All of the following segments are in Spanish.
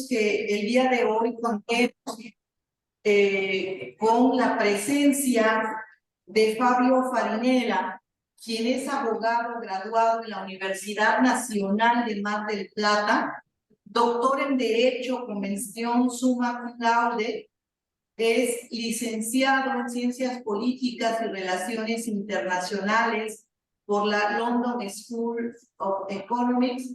que el día de hoy contemos con la presencia de Fabio Farinella, quien es abogado graduado en la Universidad Nacional de Mar del Plata, doctor en Derecho con mención summa cum laude, es licenciado en Ciencias Políticas y Relaciones Internacionales por la London School of Economics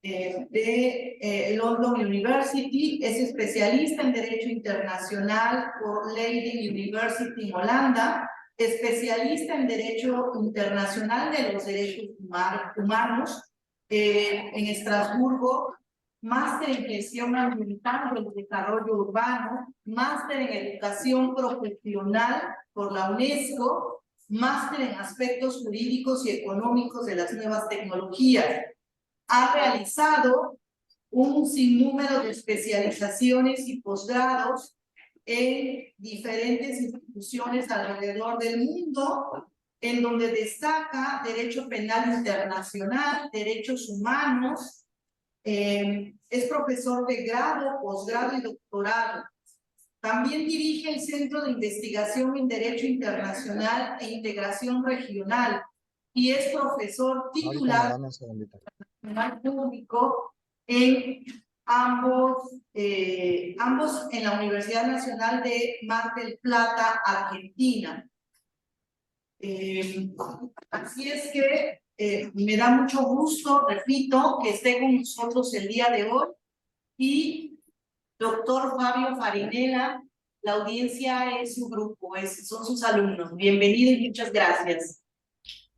de London University, es especialista en Derecho Internacional por Leiden University en Holanda, especialista en Derecho Internacional de los Derechos Humanos en Estrasburgo, máster en Gestión Ambiental del Desarrollo Urbano, máster en Educación Profesional por la UNESCO, máster en Aspectos Jurídicos y Económicos de las Nuevas Tecnologías. Ha realizado un sinnúmero de especializaciones y posgrados en diferentes instituciones alrededor del mundo, en donde destaca Derecho Penal Internacional, Derechos Humanos, es profesor de grado, posgrado y doctorado. También dirige el Centro de Investigación en Derecho Internacional e Integración Regional y es profesor titular público en ambos en la Universidad Nacional de Mar del Plata, Argentina. Así es que me da mucho gusto, repito, que esté con nosotros el día de hoy. Y doctor Fabio Farinella, la audiencia es su grupo, son sus alumnos. Bienvenido y muchas gracias.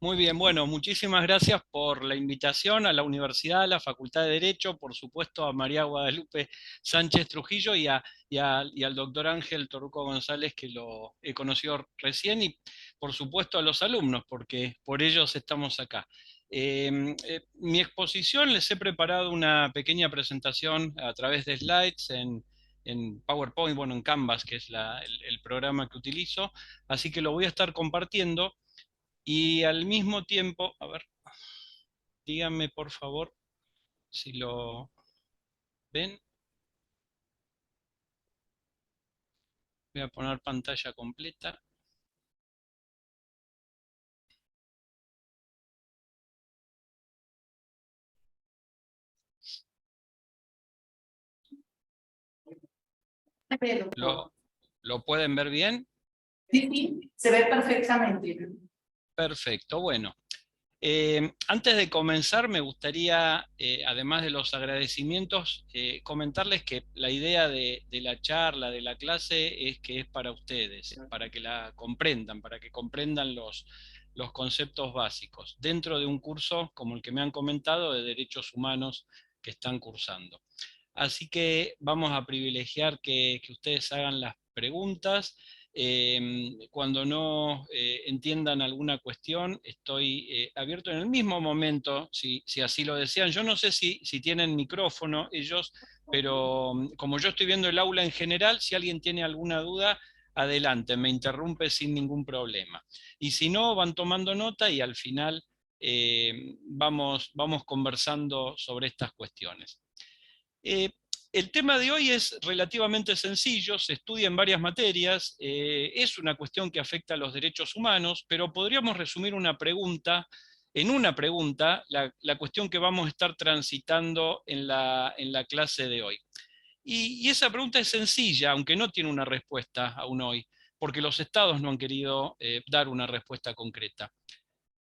Muy bien, bueno, muchísimas gracias por la invitación a la universidad, a la Facultad de Derecho, por supuesto a María Guadalupe Sánchez Trujillo y al doctor Ángel Torruco González, que lo he conocido recién, y por supuesto a los alumnos, porque por ellos estamos acá. Mi exposición, les he preparado una pequeña presentación a través de slides en PowerPoint, bueno, en Canvas, que es el programa que utilizo, así que lo voy a estar compartiendo. Y al mismo tiempo, a ver, díganme por favor si lo ven. Voy a poner pantalla completa. ¿Lo pueden ver bien? Sí, sí, se ve perfectamente. Perfecto, bueno. Antes de comenzar me gustaría, además de los agradecimientos, comentarles que la idea de la charla, de la clase, es que es para ustedes, para que la comprendan, para que comprendan los conceptos básicos, dentro de un curso como el que me han comentado de Derechos Humanos que están cursando. Así que vamos a privilegiar que ustedes hagan las preguntas. Cuando no entiendan alguna cuestión, estoy abierto en el mismo momento, si así lo desean. Yo no sé si tienen micrófono ellos, pero como yo estoy viendo el aula en general, si alguien tiene alguna duda, adelante, me interrumpe sin ningún problema. Y si no, van tomando nota y al final vamos conversando sobre estas cuestiones. El tema de hoy es relativamente sencillo, se estudia en varias materias, es una cuestión que afecta a los derechos humanos, pero podríamos resumir en una pregunta la cuestión que vamos a estar transitando en la clase de hoy. Y esa pregunta es sencilla, aunque no tiene una respuesta aún hoy, porque los estados no han querido dar una respuesta concreta.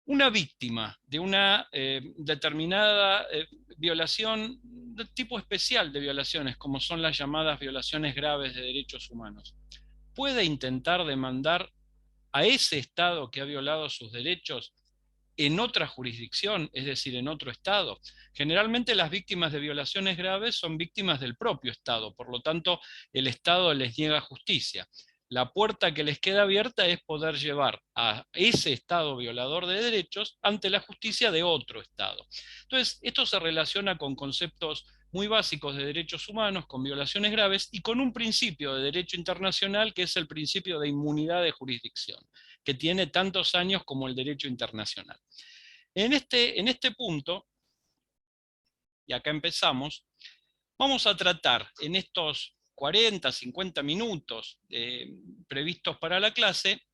Una víctima de una determinada violación, de tipo especial de violaciones, como son las llamadas violaciones graves de derechos humanos, puede intentar demandar a ese Estado que ha violado sus derechos en otra jurisdicción, es decir, en otro Estado. Generalmente las víctimas de violaciones graves son víctimas del propio Estado, por lo tanto el Estado les niega justicia. La puerta que les queda abierta es poder llevar a ese Estado violador de derechos ante la justicia de otro Estado. Entonces, esto se relaciona con conceptos muy básicos de derechos humanos, con violaciones graves y con un principio de derecho internacional que es el principio de inmunidad de jurisdicción, que tiene tantos años como el derecho internacional. En este punto, y acá empezamos, Vamos a tratar en estos 40, 50 minutos previstos para la clase,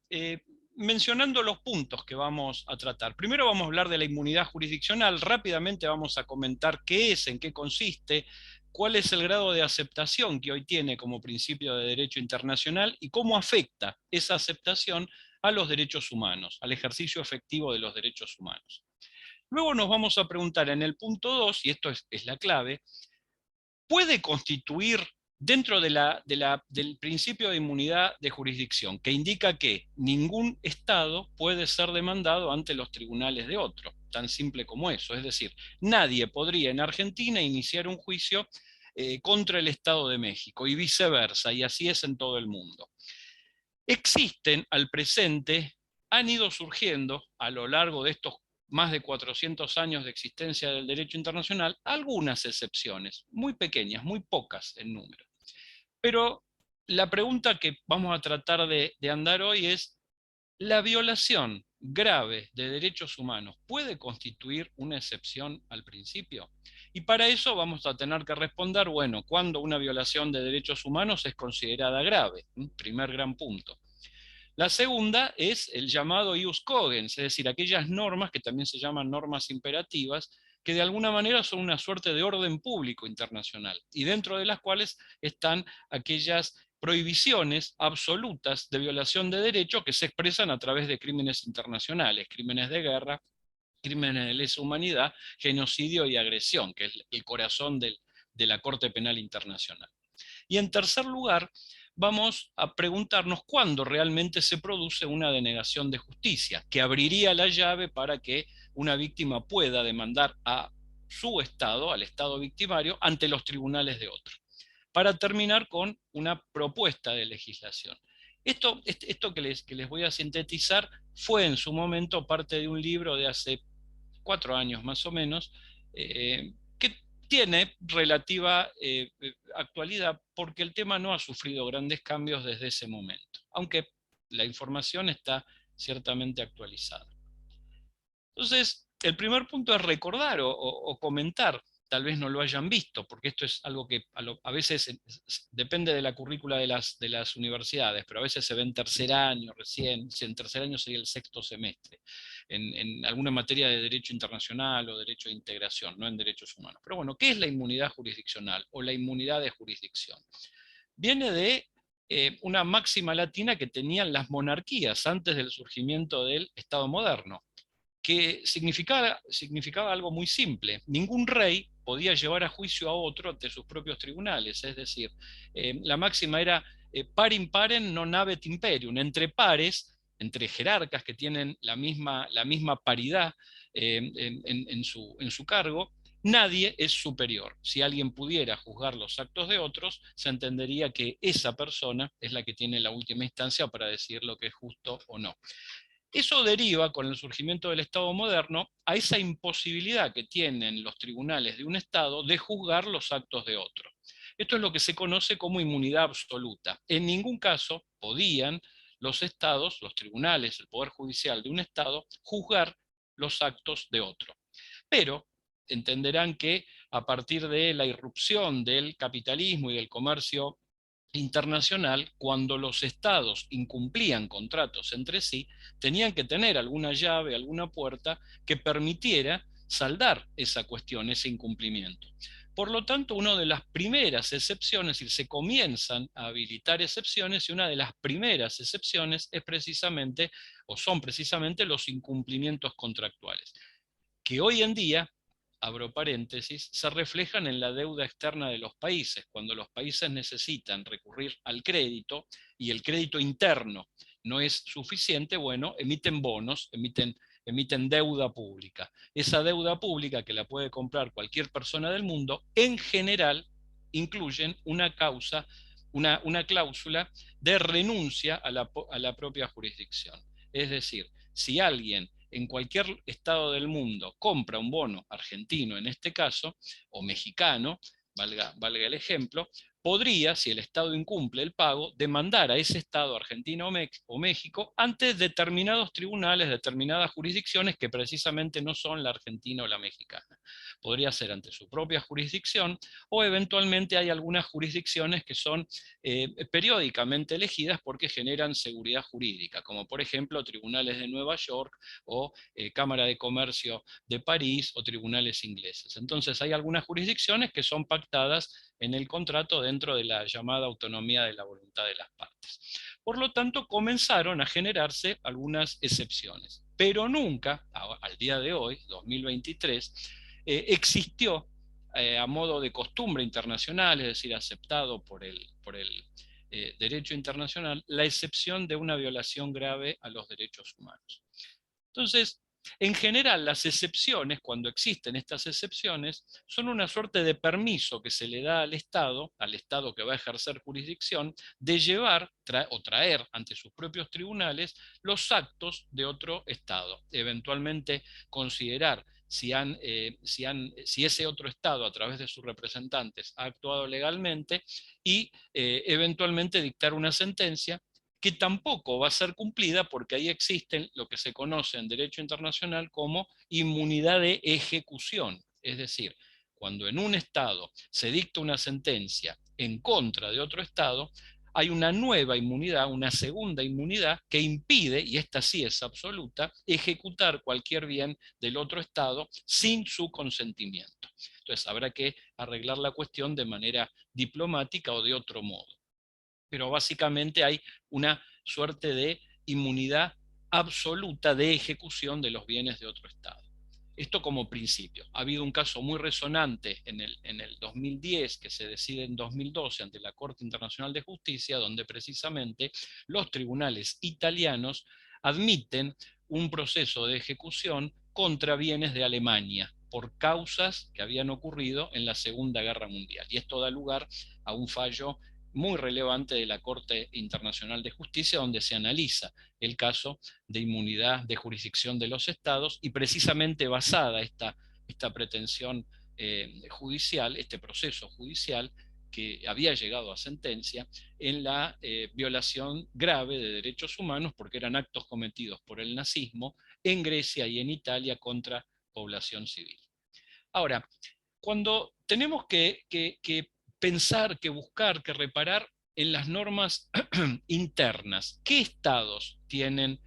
mencionando los puntos que vamos a tratar. Primero vamos a hablar de la inmunidad jurisdiccional, rápidamente vamos a comentar qué es, en qué consiste, cuál es el grado de aceptación que hoy tiene como principio de derecho internacional y cómo afecta esa aceptación a los derechos humanos, al ejercicio efectivo de los derechos humanos. Luego nos vamos a preguntar en el punto 2, y esto es la clave, ¿puede constituir dentro del principio de inmunidad de jurisdicción, que indica que ningún Estado puede ser demandado ante los tribunales de otro, tan simple como eso? Es decir, nadie podría en Argentina iniciar un juicio contra el Estado de México y viceversa, y así es en todo el mundo. Existen al presente, han ido surgiendo a lo largo de estos más de 400 años de existencia del derecho internacional, algunas excepciones, muy pequeñas, muy pocas en número. Pero la pregunta que vamos a tratar de andar hoy es, ¿la violación grave de derechos humanos puede constituir una excepción al principio? Y para eso vamos a tener que responder, bueno, ¿cuándo una violación de derechos humanos es considerada grave? Primer gran punto. La segunda es el llamado ius cogens, es decir, aquellas normas que también se llaman normas imperativas, que de alguna manera son una suerte de orden público internacional, y dentro de las cuales están aquellas prohibiciones absolutas de violación de derechos que se expresan a través de crímenes internacionales, crímenes de guerra, crímenes de lesa humanidad, genocidio y agresión, que es el corazón de la Corte Penal Internacional. Y en tercer lugar, vamos a preguntarnos cuándo realmente se produce una denegación de justicia, que abriría la llave para que una víctima pueda demandar a su Estado, al Estado victimario, ante los tribunales de otro. Para terminar con una propuesta de legislación. Esto que les voy a sintetizar fue en su momento parte de un libro de hace 4 años más o menos, que tiene relativa actualidad porque el tema no ha sufrido grandes cambios desde ese momento, aunque la información está ciertamente actualizada. Entonces, el primer punto es recordar o comentar, tal vez no lo hayan visto, porque esto es algo que a veces depende de la currícula de las universidades, pero a veces se ve en tercer año recién, si en tercer año sería el sexto semestre, en alguna materia de derecho internacional o derecho de integración, no en derechos humanos. Pero bueno, ¿qué es la inmunidad jurisdiccional o la inmunidad de jurisdicción? Viene de una máxima latina que tenían las monarquías antes del surgimiento del Estado moderno, que significaba algo muy simple. Ningún rey podía llevar a juicio a otro ante sus propios tribunales, es decir, la máxima era parim parem non habet imperium, entre pares, entre jerarcas que tienen la misma paridad en su cargo, nadie es superior. Si alguien pudiera juzgar los actos de otros, se entendería que esa persona es la que tiene la última instancia para decir lo que es justo o no. Eso deriva, con el surgimiento del Estado moderno, a esa imposibilidad que tienen los tribunales de un Estado de juzgar los actos de otro. Esto es lo que se conoce como inmunidad absoluta. En ningún caso podían los Estados, los tribunales, el Poder Judicial de un Estado, juzgar los actos de otro. Pero entenderán que a partir de la irrupción del capitalismo y del comercio internacional, cuando los estados incumplían contratos entre sí, tenían que tener alguna llave, alguna puerta que permitiera saldar esa cuestión, ese incumplimiento. Por lo tanto, una de las primeras excepciones, y se comienzan a habilitar excepciones, y una de las primeras excepciones es precisamente, o son precisamente, los incumplimientos contractuales, que hoy en día, abro paréntesis, se reflejan en la deuda externa de los países. Cuando los países necesitan recurrir al crédito y el crédito interno no es suficiente, bueno, emiten bonos, emiten deuda pública. Esa deuda pública, que la puede comprar cualquier persona del mundo, en general incluyen una cláusula de renuncia a la propia jurisdicción. Es decir, si alguien en cualquier estado del mundo compra un bono argentino en este caso, o mexicano, valga el ejemplo, podría, si el Estado incumple el pago, demandar a ese Estado, Argentina o México, ante determinados tribunales, determinadas jurisdicciones que precisamente no son la argentina o la mexicana. Podría ser ante su propia jurisdicción, o eventualmente hay algunas jurisdicciones que son periódicamente elegidas porque generan seguridad jurídica, como por ejemplo tribunales de Nueva York o Cámara de Comercio de París o tribunales ingleses. Entonces hay algunas jurisdicciones que son pactadas en el contrato dentro de la llamada autonomía de la voluntad de las partes. Por lo tanto, comenzaron a generarse algunas excepciones, pero nunca, al día de hoy, 2023, existió a modo de costumbre internacional, es decir, aceptado por el derecho internacional, la excepción de una violación grave a los derechos humanos. Entonces, en general, las excepciones, cuando existen estas excepciones, son una suerte de permiso que se le da al Estado que va a ejercer jurisdicción, de llevar o traer ante sus propios tribunales los actos de otro Estado. Eventualmente considerar si ese otro Estado, a través de sus representantes, ha actuado legalmente y eventualmente dictar una sentencia que tampoco va a ser cumplida porque ahí existen lo que se conoce en derecho internacional como inmunidad de ejecución. Es decir, cuando en un Estado se dicta una sentencia en contra de otro Estado, hay una nueva inmunidad, una segunda inmunidad que impide, y esta sí es absoluta, ejecutar cualquier bien del otro Estado sin su consentimiento. Entonces habrá que arreglar la cuestión de manera diplomática o de otro modo. Pero básicamente hay una suerte de inmunidad absoluta de ejecución de los bienes de otro Estado. Esto como principio. Ha habido un caso muy resonante en el 2010, que se decide en 2012 ante la Corte Internacional de Justicia, donde precisamente los tribunales italianos admiten un proceso de ejecución contra bienes de Alemania por causas que habían ocurrido en la Segunda Guerra Mundial. Y esto da lugar a un fallo muy relevante de la Corte Internacional de Justicia, donde se analiza el caso de inmunidad de jurisdicción de los estados, y precisamente basada esta pretensión judicial, este proceso judicial que había llegado a sentencia, en la violación grave de derechos humanos, porque eran actos cometidos por el nazismo en Grecia y en Italia contra población civil. Ahora, cuando tenemos que pensar, que buscar, que reparar en las normas internas, ¿qué estados tienen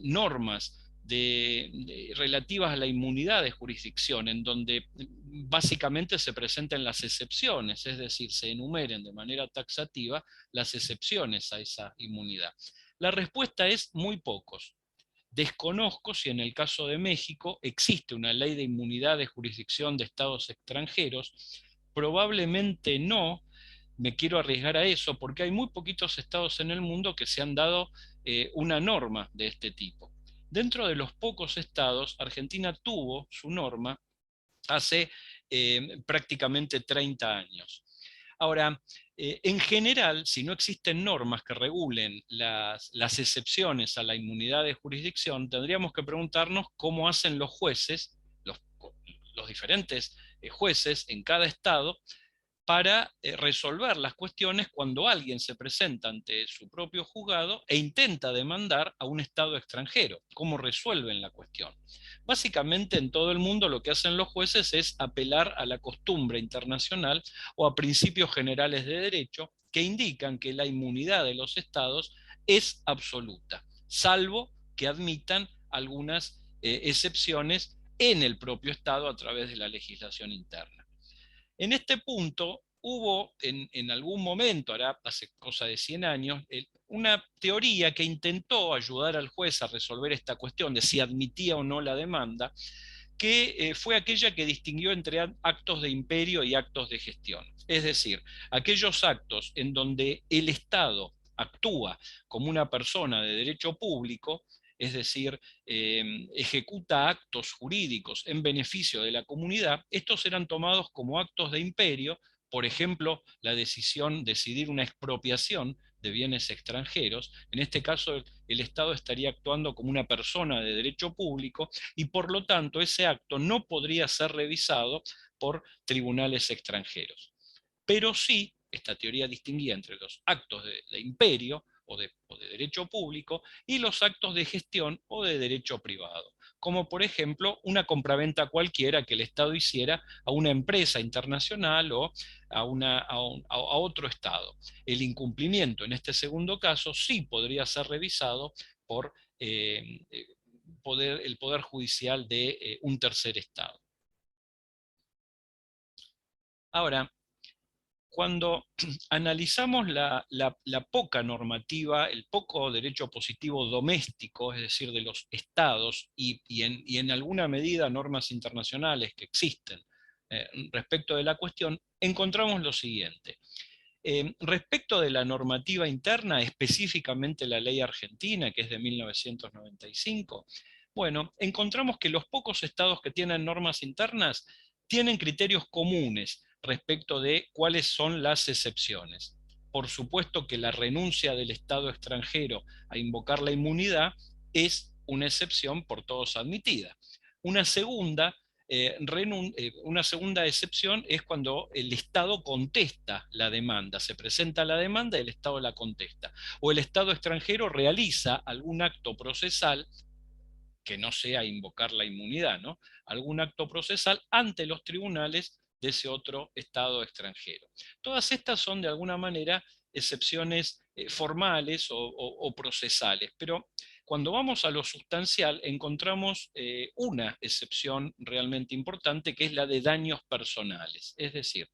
normas relativas a la inmunidad de jurisdicción, en donde básicamente se presenten las excepciones, es decir, se enumeren de manera taxativa las excepciones a esa inmunidad? La respuesta es muy pocos. Desconozco si en el caso de México existe una ley de inmunidad de jurisdicción de estados extranjeros. Probablemente no. Me quiero arriesgar a eso porque hay muy poquitos estados en el mundo que se han dado una norma de este tipo. Dentro de los pocos estados, Argentina tuvo su norma hace prácticamente 30 años. Ahora, en general, si no existen normas que regulen las excepciones a la inmunidad de jurisdicción, tendríamos que preguntarnos cómo hacen los jueces, los diferentes jueces en cada estado, para resolver las cuestiones cuando alguien se presenta ante su propio juzgado e intenta demandar a un Estado extranjero. ¿Cómo resuelven la cuestión? Básicamente en todo el mundo lo que hacen los jueces es apelar a la costumbre internacional o a principios generales de derecho que indican que la inmunidad de los Estados es absoluta, salvo que admitan algunas excepciones en el propio Estado a través de la legislación interna. En este punto hubo en algún momento, ahora hace cosa de 100 años, una teoría que intentó ayudar al juez a resolver esta cuestión de si admitía o no la demanda, que fue aquella que distinguió entre actos de imperio y actos de gestión. Es decir, aquellos actos en donde el Estado actúa como una persona de derecho público, es decir, ejecuta actos jurídicos en beneficio de la comunidad, estos eran tomados como actos de imperio. Por ejemplo, la decidir una expropiación de bienes extranjeros. En este caso, el Estado estaría actuando como una persona de derecho público y por lo tanto ese acto no podría ser revisado por tribunales extranjeros. Pero sí esta teoría distinguía entre los actos de imperio o de derecho público y los actos de gestión o de derecho privado, como por ejemplo una compraventa cualquiera que el Estado hiciera a una empresa internacional o a otro Estado. El incumplimiento en este segundo caso sí podría ser revisado por el Poder Judicial de un tercer Estado. Ahora, cuando analizamos la poca normativa, el poco derecho positivo doméstico, es decir, de los estados, y en alguna medida normas internacionales que existen respecto de la cuestión, encontramos lo siguiente. Respecto de la normativa interna, específicamente la ley argentina, que es de 1995, bueno, encontramos que los pocos estados que tienen normas internas tienen criterios comunes respecto de cuáles son las excepciones. Por supuesto que la renuncia del Estado extranjero a invocar la inmunidad es una excepción por todos admitida. Una segunda excepción es cuando el Estado contesta la demanda, se presenta la demanda y el Estado la contesta, o el Estado extranjero realiza algún acto procesal que no sea invocar la inmunidad, ¿no? Algún acto procesal ante los tribunales de ese otro Estado extranjero. Todas estas son de alguna manera excepciones formales o procesales, pero cuando vamos a lo sustancial encontramos una excepción realmente importante, que es la de daños personales. Es decir,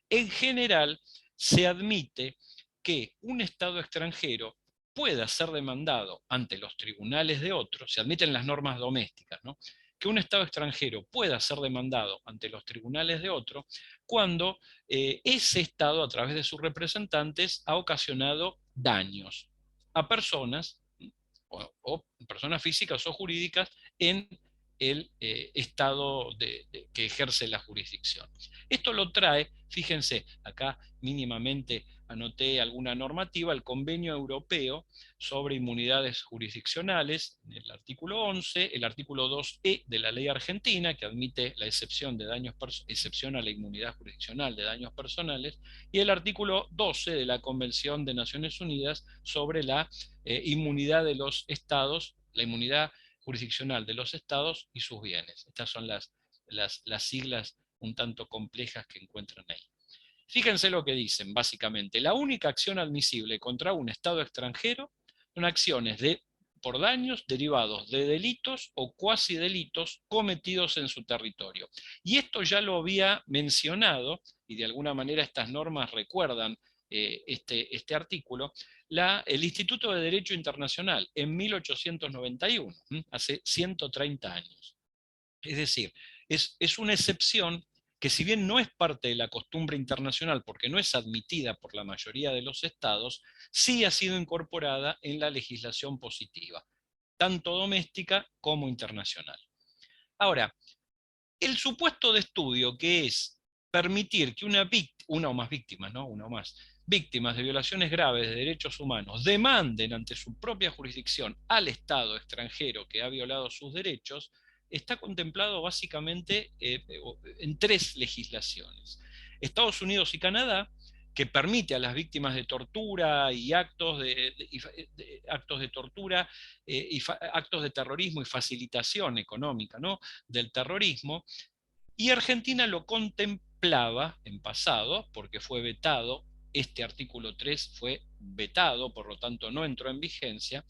en general se admite que un Estado extranjero pueda ser demandado ante los tribunales de otros, se admiten las normas domésticas, ¿no? Que un Estado extranjero pueda ser demandado ante los tribunales de otro cuando ese Estado, a través de sus representantes, ha ocasionado daños a personas o personas físicas o jurídicas en el Estado que ejerce la jurisdicción. Esto lo trae, fíjense, acá mínimamente anoté alguna normativa, el Convenio Europeo sobre Inmunidades Jurisdiccionales, el artículo 11, el artículo 2E de la ley argentina, que admite la excepción a la inmunidad jurisdiccional de daños personales, y el artículo 12 de la Convención de Naciones Unidas sobre la inmunidad de los estados, la inmunidad jurisdiccional de los estados y sus bienes. Estas son las siglas un tanto complejas que encuentran ahí. Fíjense lo que dicen, básicamente. La única acción admisible contra un Estado extranjero son acciones por daños derivados de delitos o cuasi delitos cometidos en su territorio. Y esto ya lo había mencionado, y de alguna manera estas normas recuerdan este artículo, el Instituto de Derecho Internacional en 1891, hace 130 años. Es decir, es una excepción que, si bien no es parte de la costumbre internacional porque no es admitida por la mayoría de los estados, sí ha sido incorporada en la legislación positiva, tanto doméstica como internacional. Ahora, el supuesto de estudio, que es permitir que una o más víctimas, ¿no? Una o más víctimas de violaciones graves de derechos humanos demanden ante su propia jurisdicción al Estado extranjero que ha violado sus derechos, está contemplado básicamente en tres legislaciones. Estados Unidos y Canadá, que permite a las víctimas de tortura y actos de tortura actos de terrorismo y facilitación económica, ¿no?, del terrorismo, y Argentina lo contemplaba en pasado, porque fue vetado, este artículo 3 fue vetado, por lo tanto no entró en vigencia,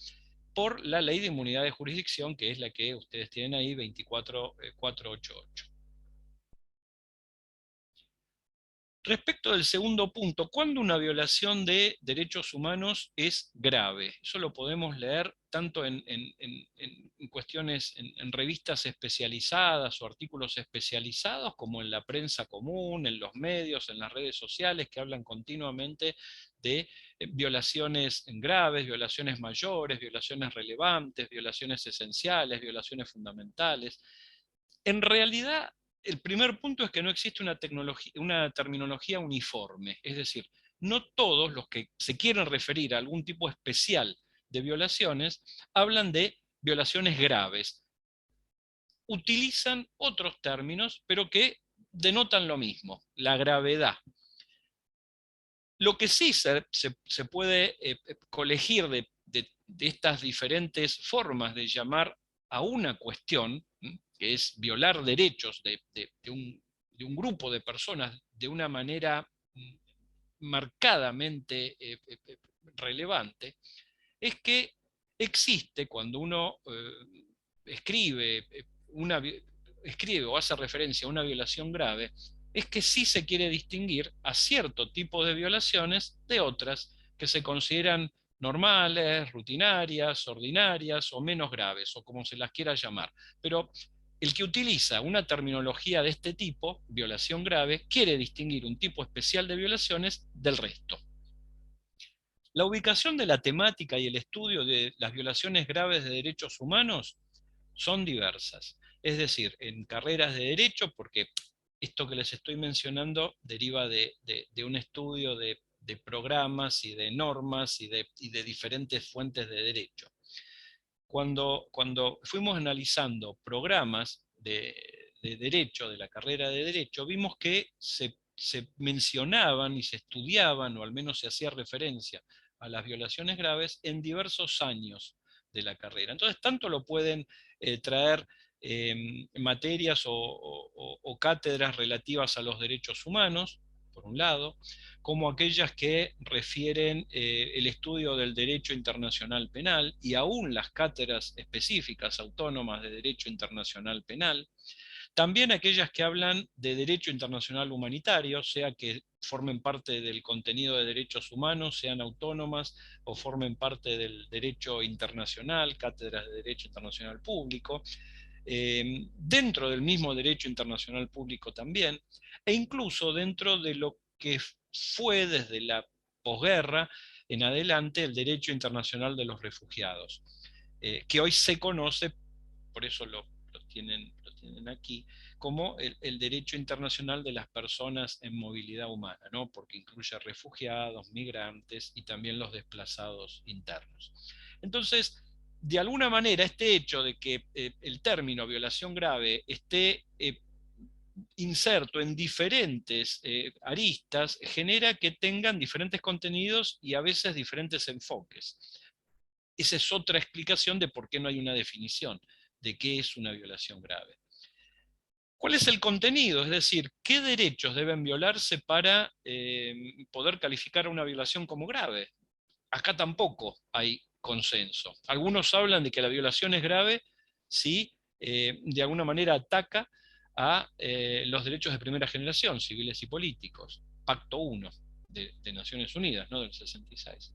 por la Ley de Inmunidad de Jurisdicción, que es la que ustedes tienen ahí, 24488. Respecto del segundo punto, ¿cuándo una violación de derechos humanos es grave? Eso lo podemos leer tanto en cuestiones, en revistas especializadas o artículos especializados, como en la prensa común, en los medios, en las redes sociales, que hablan continuamente de violaciones graves, violaciones mayores, violaciones relevantes, violaciones esenciales, violaciones fundamentales. En realidad, el primer punto es que no existe una terminología uniforme, es decir, no todos los que se quieren referir a algún tipo especial de violaciones hablan de violaciones graves. Utilizan otros términos, pero que denotan lo mismo, la gravedad. Lo que sí se puede colegir de estas diferentes formas de llamar a una cuestión, que es violar derechos de un grupo de personas de una manera marcadamente relevante, es que existe cuando uno escribe, escribe o hace referencia a una violación grave, es que sí se quiere distinguir a cierto tipo de violaciones de otras que se consideran normales, rutinarias, ordinarias o menos graves, o como se las quiera llamar. Pero el que utiliza una terminología de este tipo, violación grave, quiere distinguir un tipo especial de violaciones del resto. La ubicación de la temática y el estudio de las violaciones graves de derechos humanos son diversas. Es decir, en carreras de derecho, porque esto que les estoy mencionando deriva de un estudio de programas y de normas y de diferentes fuentes de derecho. Cuando fuimos analizando programas de derecho, de la carrera de derecho, vimos que se mencionaban y se estudiaban, o al menos se hacía referencia a las violaciones graves en diversos años de la carrera. Entonces, tanto lo pueden traer materias o cátedras relativas a los derechos humanos, por un lado, como aquellas que refieren el estudio del derecho internacional penal y aún las cátedras específicas autónomas de derecho internacional penal, también aquellas que hablan de derecho internacional humanitario, sea que formen parte del contenido de derechos humanos, sean autónomas o formen parte del derecho internacional, cátedras de derecho internacional público, dentro del mismo derecho internacional público también, e incluso dentro de lo que fue desde la posguerra en adelante el derecho internacional de los refugiados, que hoy se conoce, por eso lo tienen aquí, como el derecho internacional de las personas en movilidad humana, ¿no? Porque incluye refugiados, migrantes y también los desplazados internos. Entonces, de alguna manera, este hecho de que el término violación grave esté inserto en diferentes aristas genera que tengan diferentes contenidos y a veces diferentes enfoques. Esa es otra explicación de por qué no hay una definición de qué es una violación grave. ¿Cuál es el contenido? Es decir, ¿qué derechos deben violarse para poder calificar a una violación como grave? Acá tampoco hay consenso. Algunos hablan de que la violación es grave si de alguna manera ataca a los derechos de primera generación, civiles y políticos. Pacto 1 de Naciones Unidas, ¿no? Del 66.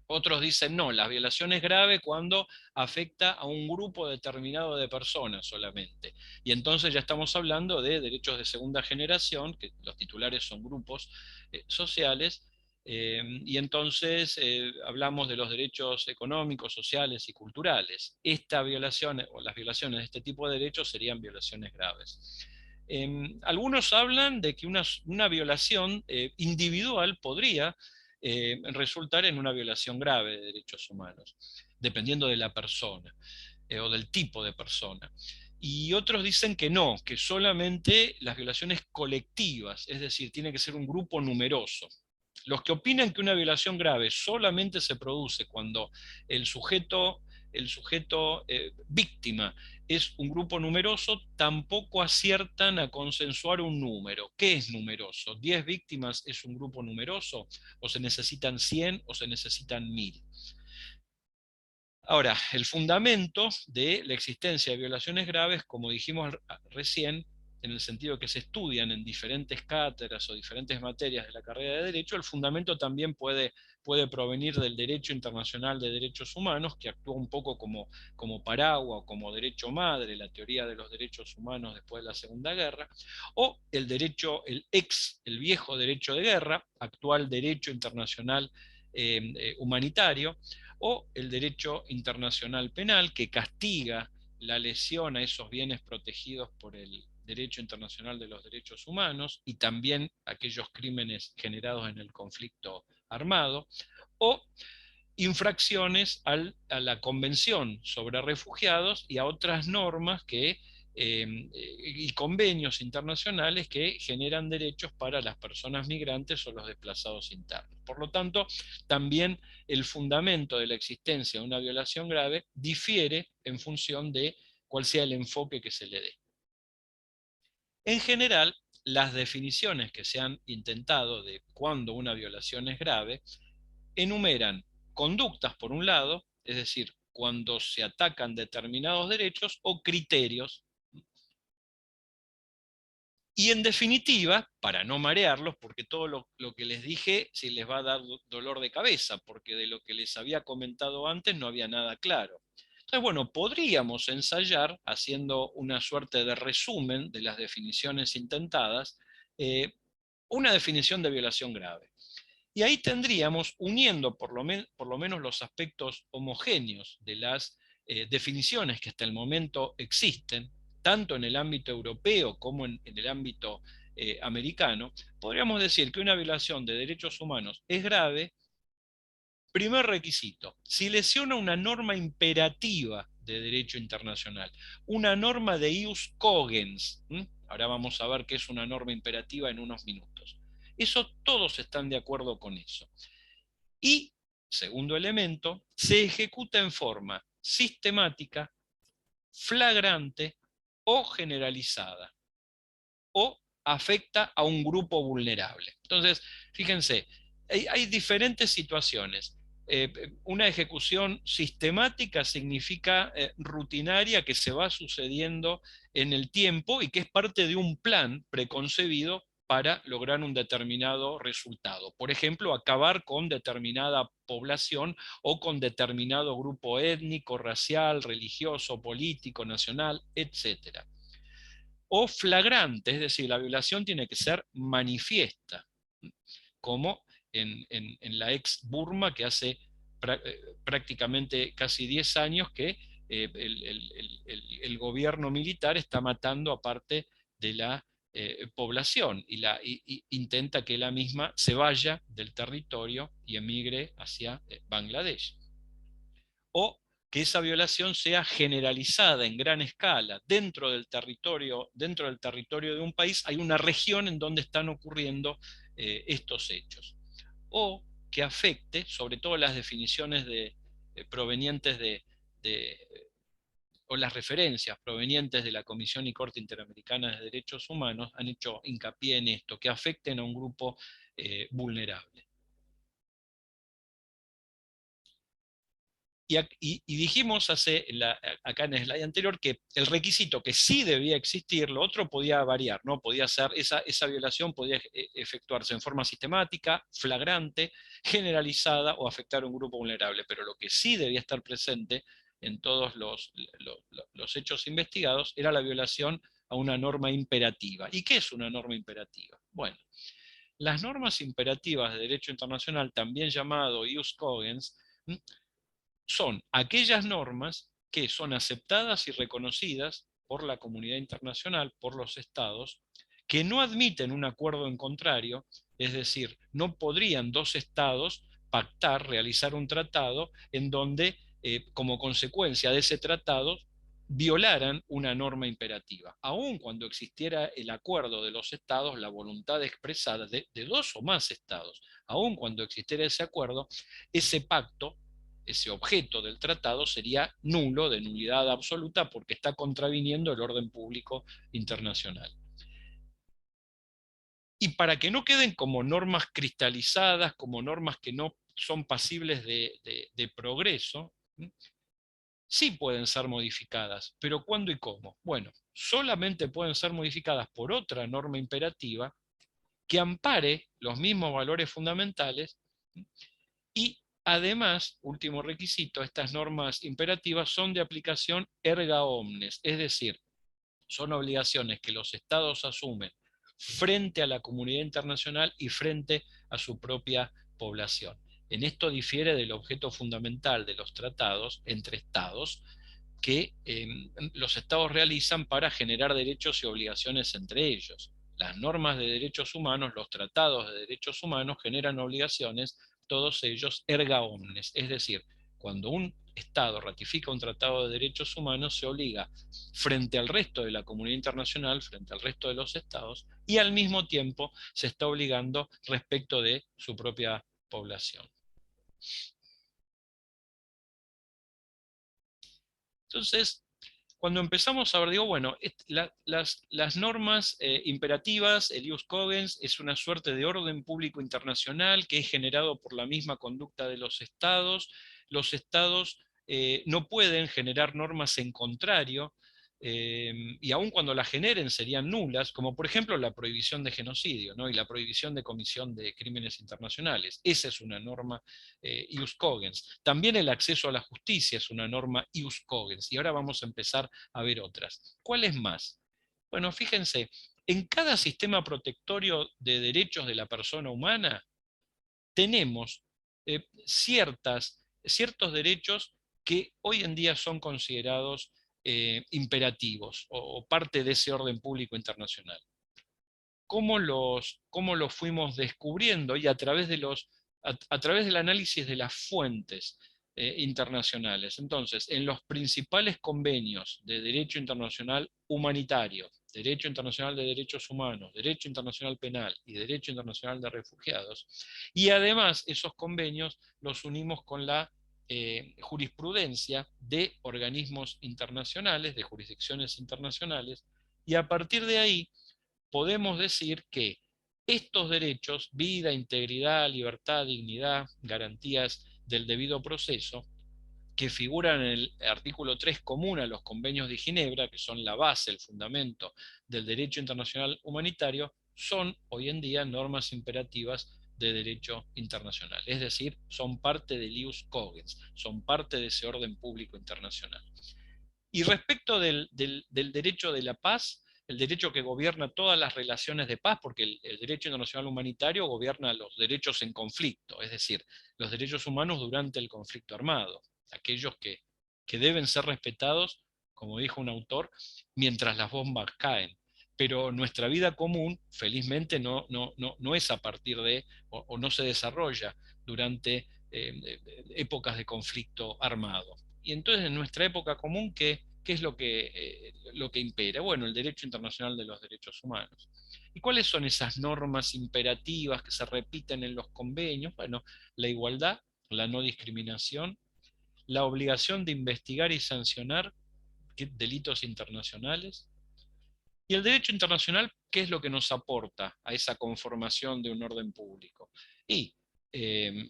Otros dicen no, la violación es grave cuando afecta a un grupo determinado de personas solamente. Y entonces ya estamos hablando de derechos de segunda generación, que los titulares son grupos sociales, y entonces hablamos de los derechos económicos, sociales y culturales. Esta violación, o las violaciones de este tipo de derechos serían violaciones graves. Algunos hablan de que una violación individual podría resultar en una violación grave de derechos humanos, dependiendo de la persona o del tipo de persona. Y otros dicen que no, que solamente las violaciones colectivas, es decir, tiene que ser un grupo numeroso. Los que opinan que una violación grave solamente se produce cuando el sujeto víctima es un grupo numeroso, tampoco aciertan a consensuar un número. ¿Qué es numeroso? ¿10 víctimas es un grupo numeroso? ¿O se necesitan 100 o se necesitan 1000? Ahora, el fundamento de la existencia de violaciones graves, como dijimos recién, en el sentido que se estudian en diferentes cátedras o diferentes materias de la carrera de Derecho, el fundamento también puede provenir del derecho internacional de derechos humanos, que actúa un poco como paraguas o como derecho madre, la teoría de los derechos humanos después de la Segunda Guerra, o el derecho, el viejo derecho de guerra, actual derecho internacional humanitario, o el derecho internacional penal, que castiga la lesión a esos bienes protegidos por el derecho internacional de los derechos humanos y también aquellos crímenes generados en el conflicto armado, o infracciones a la Convención sobre Refugiados y a otras normas que y convenios internacionales que generan derechos para las personas migrantes o los desplazados internos. Por lo tanto, también el fundamento de la existencia de una violación grave difiere en función de cuál sea el enfoque que se le dé. En general, las definiciones que se han intentado de cuándo una violación es grave enumeran conductas por un lado, es decir, cuando se atacan determinados derechos, o criterios. Y en definitiva, para no marearlos, porque todo lo que les dije se les va a dar dolor de cabeza, porque de lo que les había comentado antes no había nada claro. Entonces, bueno, podríamos ensayar, haciendo una suerte de resumen de las definiciones intentadas, una definición de violación grave. Y ahí tendríamos, uniendo por lo menos los aspectos homogéneos de las definiciones que hasta el momento existen, tanto en el ámbito europeo como en el ámbito americano, podríamos decir que una violación de derechos humanos es grave. Primer requisito, si lesiona una norma imperativa de derecho internacional, una norma de ius cogens. Ahora vamos a ver qué es una norma imperativa en unos minutos. Eso todos están de acuerdo con eso. Y, segundo elemento, se ejecuta en forma sistemática, flagrante o generalizada, o afecta a un grupo vulnerable. Entonces, fíjense, hay diferentes situaciones. Una ejecución sistemática significa rutinaria, que se va sucediendo en el tiempo y que es parte de un plan preconcebido para lograr un determinado resultado. Por ejemplo, acabar con determinada población o con determinado grupo étnico, racial, religioso, político, nacional, etc. O flagrante, es decir, la violación tiene que ser manifiesta, como en la ex Burma, que hace prácticamente casi 10 años que el gobierno militar está matando a parte de la población y intenta que la misma se vaya del territorio y emigre hacia Bangladesh. O que esa violación sea generalizada en gran escala dentro del territorio de un país. Hay una región en donde están ocurriendo estos hechos. O que afecte, sobre todo las definiciones provenientes o las referencias provenientes de la Comisión y Corte Interamericana de Derechos Humanos, han hecho hincapié en esto, que afecten a un grupo vulnerable. Y dijimos acá en el slide anterior que el requisito que sí debía existir, lo otro podía variar, ¿no? Podía ser, esa violación podía efectuarse en forma sistemática, flagrante, generalizada o afectar a un grupo vulnerable, pero lo que sí debía estar presente en todos los hechos investigados era la violación a una norma imperativa. ¿Y qué es una norma imperativa? Bueno, las normas imperativas de derecho internacional, también llamado ius cogens, son aquellas normas que son aceptadas y reconocidas por la comunidad internacional, por los estados, que no admiten un acuerdo en contrario, es decir, no podrían dos estados pactar, realizar un tratado en donde, como consecuencia de ese tratado, violaran una norma imperativa. Aun cuando existiera el acuerdo de los estados, la voluntad expresada de dos o más estados, aun cuando existiera ese acuerdo, ese pacto, ese objeto del tratado, sería nulo, de nulidad absoluta, porque está contraviniendo el orden público internacional. Y para que no queden como normas cristalizadas, como normas que no son pasibles de progreso, sí pueden ser modificadas, pero ¿cuándo y cómo? Bueno, solamente pueden ser modificadas por otra norma imperativa que ampare los mismos valores fundamentales. Y además, último requisito, estas normas imperativas son de aplicación erga omnes, es decir, son obligaciones que los estados asumen frente a la comunidad internacional y frente a su propia población. En esto difiere del objeto fundamental de los tratados entre estados, que los estados realizan para generar derechos y obligaciones entre ellos. Las normas de derechos humanos, los tratados de derechos humanos generan obligaciones, todos ellos erga omnes, es decir, cuando un Estado ratifica un tratado de derechos humanos, se obliga frente al resto de la comunidad internacional, frente al resto de los estados, y al mismo tiempo se está obligando respecto de su propia población. Entonces, cuando empezamos a ver, digo, bueno, las normas imperativas, el ius cogens, es una suerte de orden público internacional que es generado por la misma conducta de los estados. Los estados no pueden generar normas en contrario, y aun cuando las generen serían nulas, como por ejemplo la prohibición de genocidio, ¿no? Y la prohibición de comisión de crímenes internacionales. Esa es una norma ius cogens. También el acceso a la justicia es una norma ius cogens. Y ahora vamos a empezar a ver otras. ¿Cuál es más? Bueno, fíjense, en cada sistema protectorio de derechos de la persona humana tenemos ciertos derechos que hoy en día son considerados imperativos o parte de ese orden público internacional. ¿Cómo los fuimos descubriendo? Y a través del análisis de las fuentes internacionales. Entonces, en los principales convenios de derecho internacional humanitario, derecho internacional de derechos humanos, derecho internacional penal y derecho internacional de refugiados, y además esos convenios los unimos con la jurisprudencia de organismos internacionales, de jurisdicciones internacionales, y a partir de ahí podemos decir que estos derechos, vida, integridad, libertad, dignidad, garantías del debido proceso, que figuran en el artículo 3 común a los convenios de Ginebra, que son la base, el fundamento del derecho internacional humanitario, son hoy en día normas imperativas de derecho internacional. Es decir, son parte del ius cogens, son parte de ese orden público internacional. Y respecto del derecho de la paz, el derecho que gobierna todas las relaciones de paz, porque el derecho internacional humanitario gobierna los derechos en conflicto, es decir, los derechos humanos durante el conflicto armado, aquellos que deben ser respetados, como dijo un autor, mientras las bombas caen. Pero nuestra vida común, felizmente, no es a partir de, o no se desarrolla durante épocas de conflicto armado. Y entonces en nuestra época común, ¿qué es lo que impera? Bueno, el derecho internacional de los derechos humanos. ¿Y cuáles son esas normas imperativas que se repiten en los convenios? Bueno, la igualdad, la no discriminación, la obligación de investigar y sancionar delitos internacionales. Y el derecho internacional, ¿qué es lo que nos aporta a esa conformación de un orden público? Y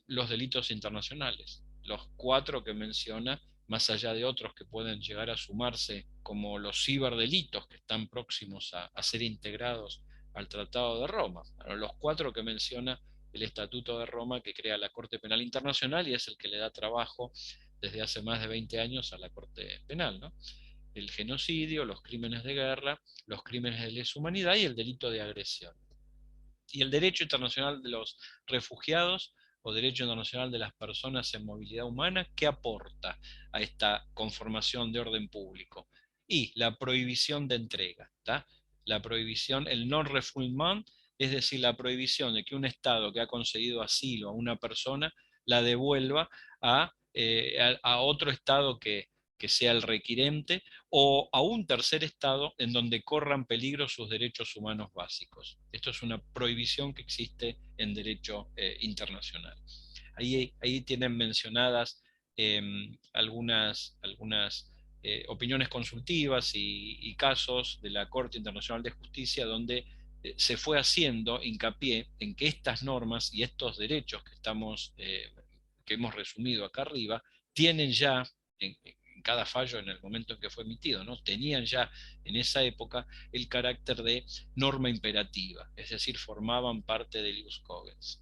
los delitos internacionales, los 4 que menciona, más allá de otros que pueden llegar a sumarse, como los ciberdelitos que están próximos a ser integrados al Tratado de Roma. Bueno, los 4 que menciona el Estatuto de Roma, que crea la Corte Penal Internacional y es el que le da trabajo desde hace más de 20 años a la Corte Penal, ¿no? El genocidio, los crímenes de guerra, los crímenes de lesa humanidad y el delito de agresión. Y el derecho internacional de los refugiados o derecho internacional de las personas en movilidad humana, ¿qué aporta a esta conformación de orden público? Y la prohibición de entrega, ¿tá? La prohibición, el non-refoulement, es decir, la prohibición de que un Estado que ha concedido asilo a una persona la devuelva a otro Estado que sea el requirente, o a un tercer Estado en donde corran peligro sus derechos humanos básicos. Esto es una prohibición que existe en derecho internacional. Ahí tienen mencionadas algunas opiniones consultivas y casos de la Corte Internacional de Justicia donde se fue haciendo hincapié en que estas normas y estos derechos que hemos resumido acá arriba tienen ya en cada fallo en el momento en que fue emitido, ¿no? Tenían ya en esa época el carácter de norma imperativa, es decir, formaban parte del ius cogens.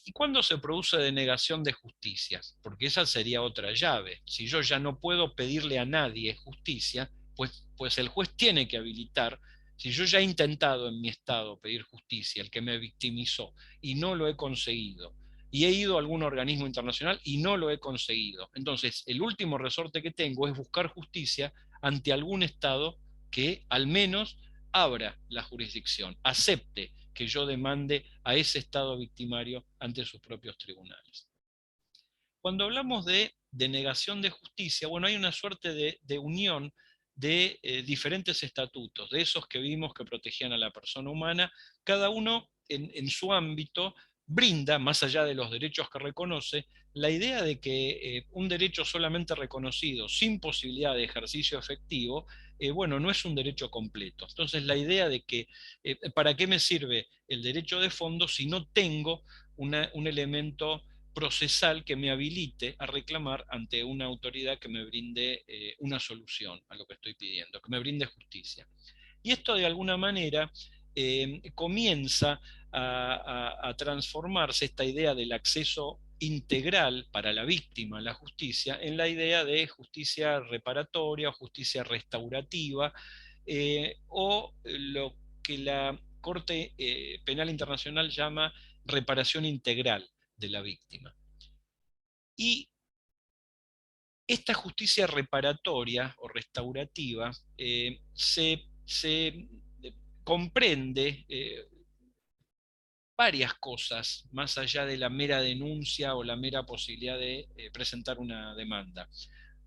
¿Y cuándo se produce denegación de justicia? Porque esa sería otra llave. Si yo ya no puedo pedirle a nadie justicia, pues el juez tiene que habilitar. Si yo ya he intentado en mi estado pedir justicia, el que me victimizó, y no lo he conseguido, y he ido a algún organismo internacional y no lo he conseguido, entonces el último resorte que tengo es buscar justicia ante algún estado que al menos abra la jurisdicción, acepte que yo demande a ese Estado victimario ante sus propios tribunales. Cuando hablamos de denegación de justicia, bueno, hay una suerte de unión de diferentes estatutos, de esos que vimos que protegían a la persona humana, cada uno en su ámbito brinda, más allá de los derechos que reconoce, la idea de que un derecho solamente reconocido, sin posibilidad de ejercicio efectivo, bueno, no es un derecho completo. Entonces la idea de que, ¿para qué me sirve el derecho de fondo si no tengo un elemento procesal que me habilite a reclamar ante una autoridad que me brinde una solución a lo que estoy pidiendo, que me brinde justicia? Y esto de alguna manera comienza a transformarse esta idea del acceso integral para la víctima a la justicia en la idea de justicia reparatoria o justicia restaurativa, o lo que la Corte Penal Internacional llama reparación integral de la víctima. Y esta justicia reparatoria o restaurativa se comprende varias cosas más allá de la mera denuncia o la mera posibilidad de presentar una demanda.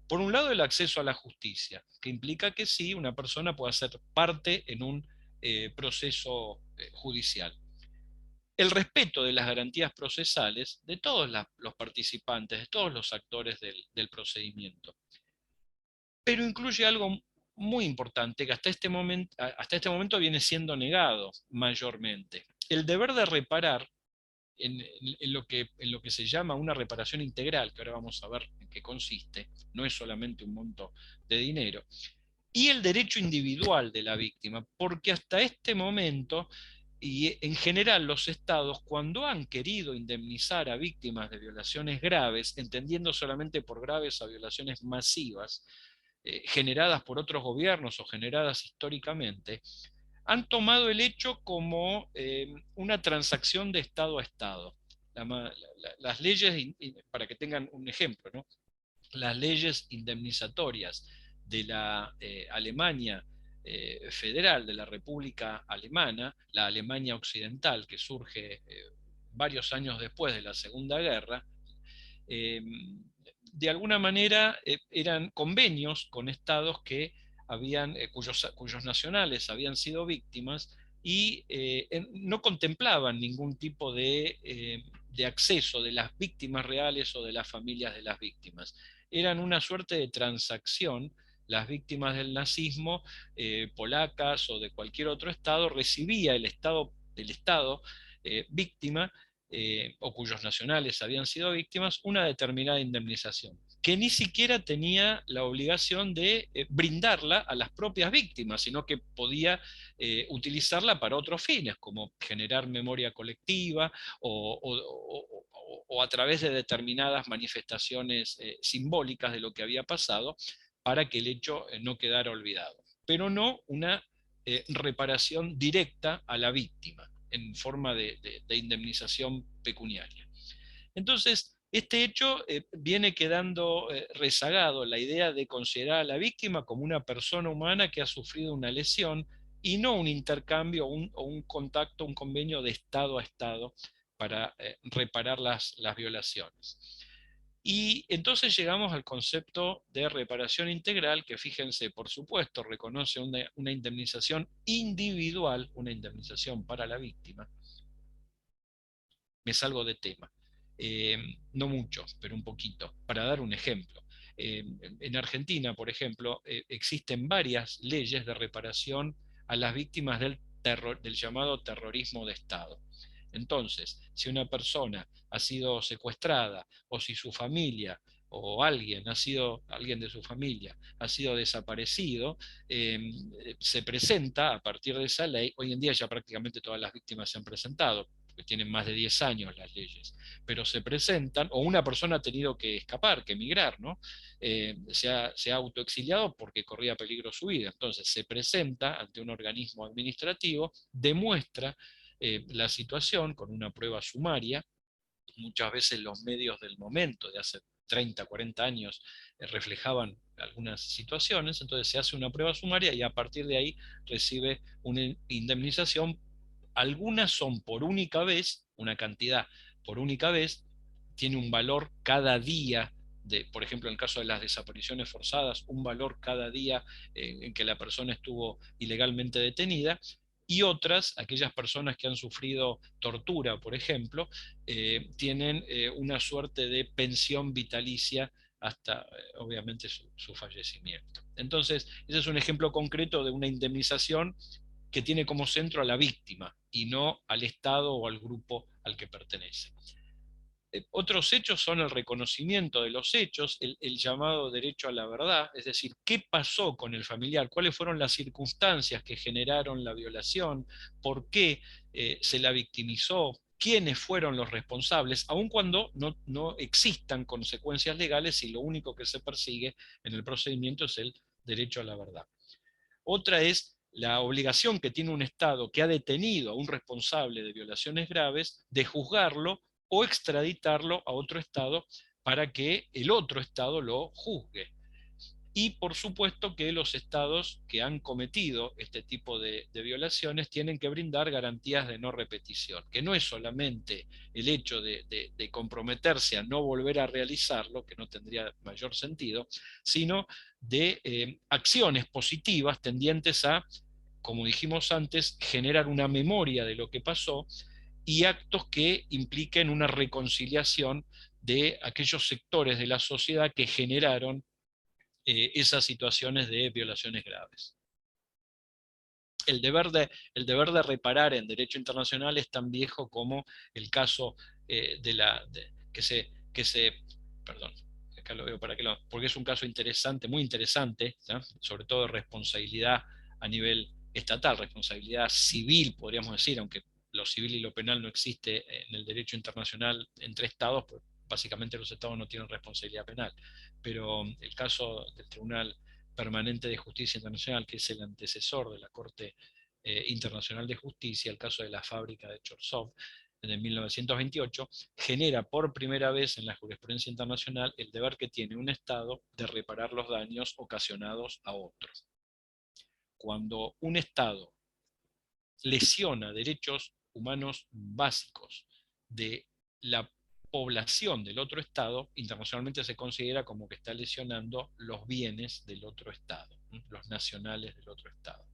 Por un lado, el acceso a la justicia, que implica que sí, una persona pueda ser parte en un proceso judicial. El respeto de las garantías procesales de todos los participantes, de todos los actores del procedimiento. Pero incluye algo muy importante que hasta este momento viene siendo negado mayormente. El deber de reparar en lo que se llama una reparación integral, que ahora vamos a ver en qué consiste, no es solamente un monto de dinero, y el derecho individual de la víctima, porque hasta este momento, y en general los estados, cuando han querido indemnizar a víctimas de violaciones graves, entendiendo solamente por graves a violaciones masivas, generadas por otros gobiernos o generadas históricamente, han tomado el hecho como una transacción de Estado a Estado. Las leyes, para que tengan un ejemplo, ¿no? Las leyes indemnizatorias de la Alemania federal, de la República Alemana, la Alemania Occidental, que surge varios años después de la Segunda Guerra, de alguna manera eran convenios con estados que cuyos nacionales habían sido víctimas y no contemplaban ningún tipo de acceso de las víctimas reales o de las familias de las víctimas. Eran una suerte de transacción. Las víctimas del nazismo, polacas o de cualquier otro estado, recibía el estado víctima, o cuyos nacionales habían sido víctimas, una determinada indemnización, que ni siquiera tenía la obligación de brindarla a las propias víctimas, sino que podía utilizarla para otros fines, como generar memoria colectiva o a través de determinadas manifestaciones simbólicas de lo que había pasado, para que el hecho no quedara olvidado, pero no una reparación directa a la víctima en forma de indemnización pecuniaria. Entonces, este hecho viene quedando rezagado, la idea de considerar a la víctima como una persona humana que ha sufrido una lesión y no un intercambio o un contacto, un convenio de Estado a Estado para reparar las violaciones. Y entonces llegamos al concepto de reparación integral, que fíjense, por supuesto, reconoce una indemnización individual, una indemnización para la víctima. Me salgo de tema. No mucho, pero un poquito, para dar un ejemplo. En Argentina, por ejemplo, existen varias leyes de reparación a las víctimas del llamado terrorismo de Estado. Entonces, si una persona ha sido secuestrada o si su familia o alguien de su familia ha sido desaparecido, se presenta a partir de esa ley. Hoy en día ya prácticamente todas las víctimas se han presentado, que tienen más de 10 años las leyes, pero se presentan, o una persona ha tenido que escapar, que emigrar, ¿no? Se ha autoexiliado porque corría peligro su vida. Entonces se presenta ante un organismo administrativo, demuestra la situación con una prueba sumaria. Muchas veces los medios del momento, de hace 30, 40 años, reflejaban algunas situaciones. Entonces se hace una prueba sumaria y a partir de ahí recibe una indemnización Algunas son por única vez, una cantidad por única vez, tiene un valor cada día, por ejemplo, en el caso de las desapariciones forzadas, un valor cada día en que la persona estuvo ilegalmente detenida, y otras, aquellas personas que han sufrido tortura, por ejemplo, tienen una suerte de pensión vitalicia hasta, obviamente, su fallecimiento. Entonces, ese es un ejemplo concreto de una indemnización que tiene como centro a la víctima y no al Estado o al grupo al que pertenece. Otros hechos son el reconocimiento de los hechos, el llamado derecho a la verdad, es decir, qué pasó con el familiar, cuáles fueron las circunstancias que generaron la violación, por qué se la victimizó, quiénes fueron los responsables, aun cuando no existan consecuencias legales y lo único que se persigue en el procedimiento es el derecho a la verdad. Otra es la obligación que tiene un Estado que ha detenido a un responsable de violaciones graves de juzgarlo o extraditarlo a otro Estado para que el otro Estado lo juzgue. Y por supuesto que los estados que han cometido este tipo de violaciones tienen que brindar garantías de no repetición, que no es solamente el hecho de comprometerse a no volver a realizarlo, que no tendría mayor sentido, sino de acciones positivas tendientes a, como dijimos antes, generar una memoria de lo que pasó y actos que impliquen una reconciliación de aquellos sectores de la sociedad que generaron esas situaciones de violaciones graves. El deber de reparar en derecho internacional es tan viejo como el caso perdón, acá lo veo porque es un caso interesante, muy interesante, ¿sí? Sobre todo de responsabilidad a nivel estatal, responsabilidad civil, podríamos decir, aunque lo civil y lo penal no existe en el derecho internacional entre estados, pues básicamente los estados no tienen responsabilidad penal. Pero el caso del Tribunal Permanente de Justicia Internacional, que es el antecesor de la Corte Internacional de Justicia, el caso de la fábrica de Chorzów, en 1928, genera por primera vez en la jurisprudencia internacional el deber que tiene un Estado de reparar los daños ocasionados a otros. Cuando un Estado lesiona derechos humanos básicos de la población del otro Estado, internacionalmente se considera como que está lesionando los bienes del otro Estado, los nacionales del otro Estado.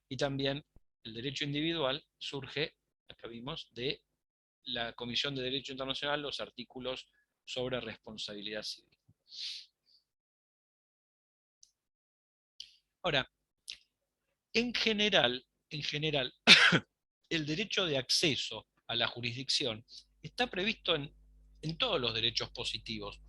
Y también el derecho individual surge, acá vimos, de la Comisión de Derecho Internacional, los artículos sobre responsabilidad civil. Ahora, en general, el derecho de acceso a la jurisdicción está previsto en todos los derechos positivos.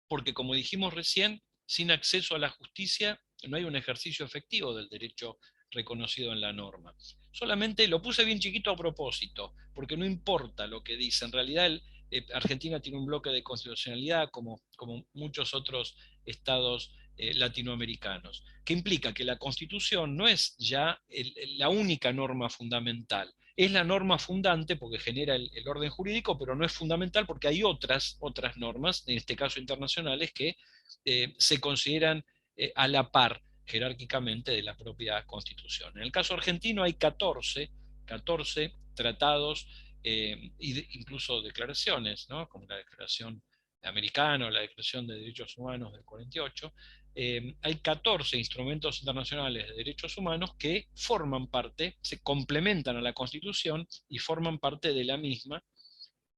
Porque, como dijimos recién, sin acceso a la justicia no hay un ejercicio efectivo del derecho reconocido en la norma. Solamente lo puse bien chiquito a propósito, porque no importa lo que dice. En realidad, Argentina tiene un bloque de constitucionalidad, como muchos otros estados latinoamericanos, que implica que la Constitución no es ya la única norma fundamental. Es la norma fundante porque genera el orden jurídico, pero no es fundamental porque hay otras normas, en este caso internacionales, que se consideran a la par jerárquicamente de la propia Constitución. En el caso argentino hay 14 tratados, incluso declaraciones, ¿no? Como la Declaración Americana o la Declaración de Derechos Humanos del 48, hay 14 instrumentos internacionales de derechos humanos que forman parte, se complementan a la Constitución y forman parte de la misma,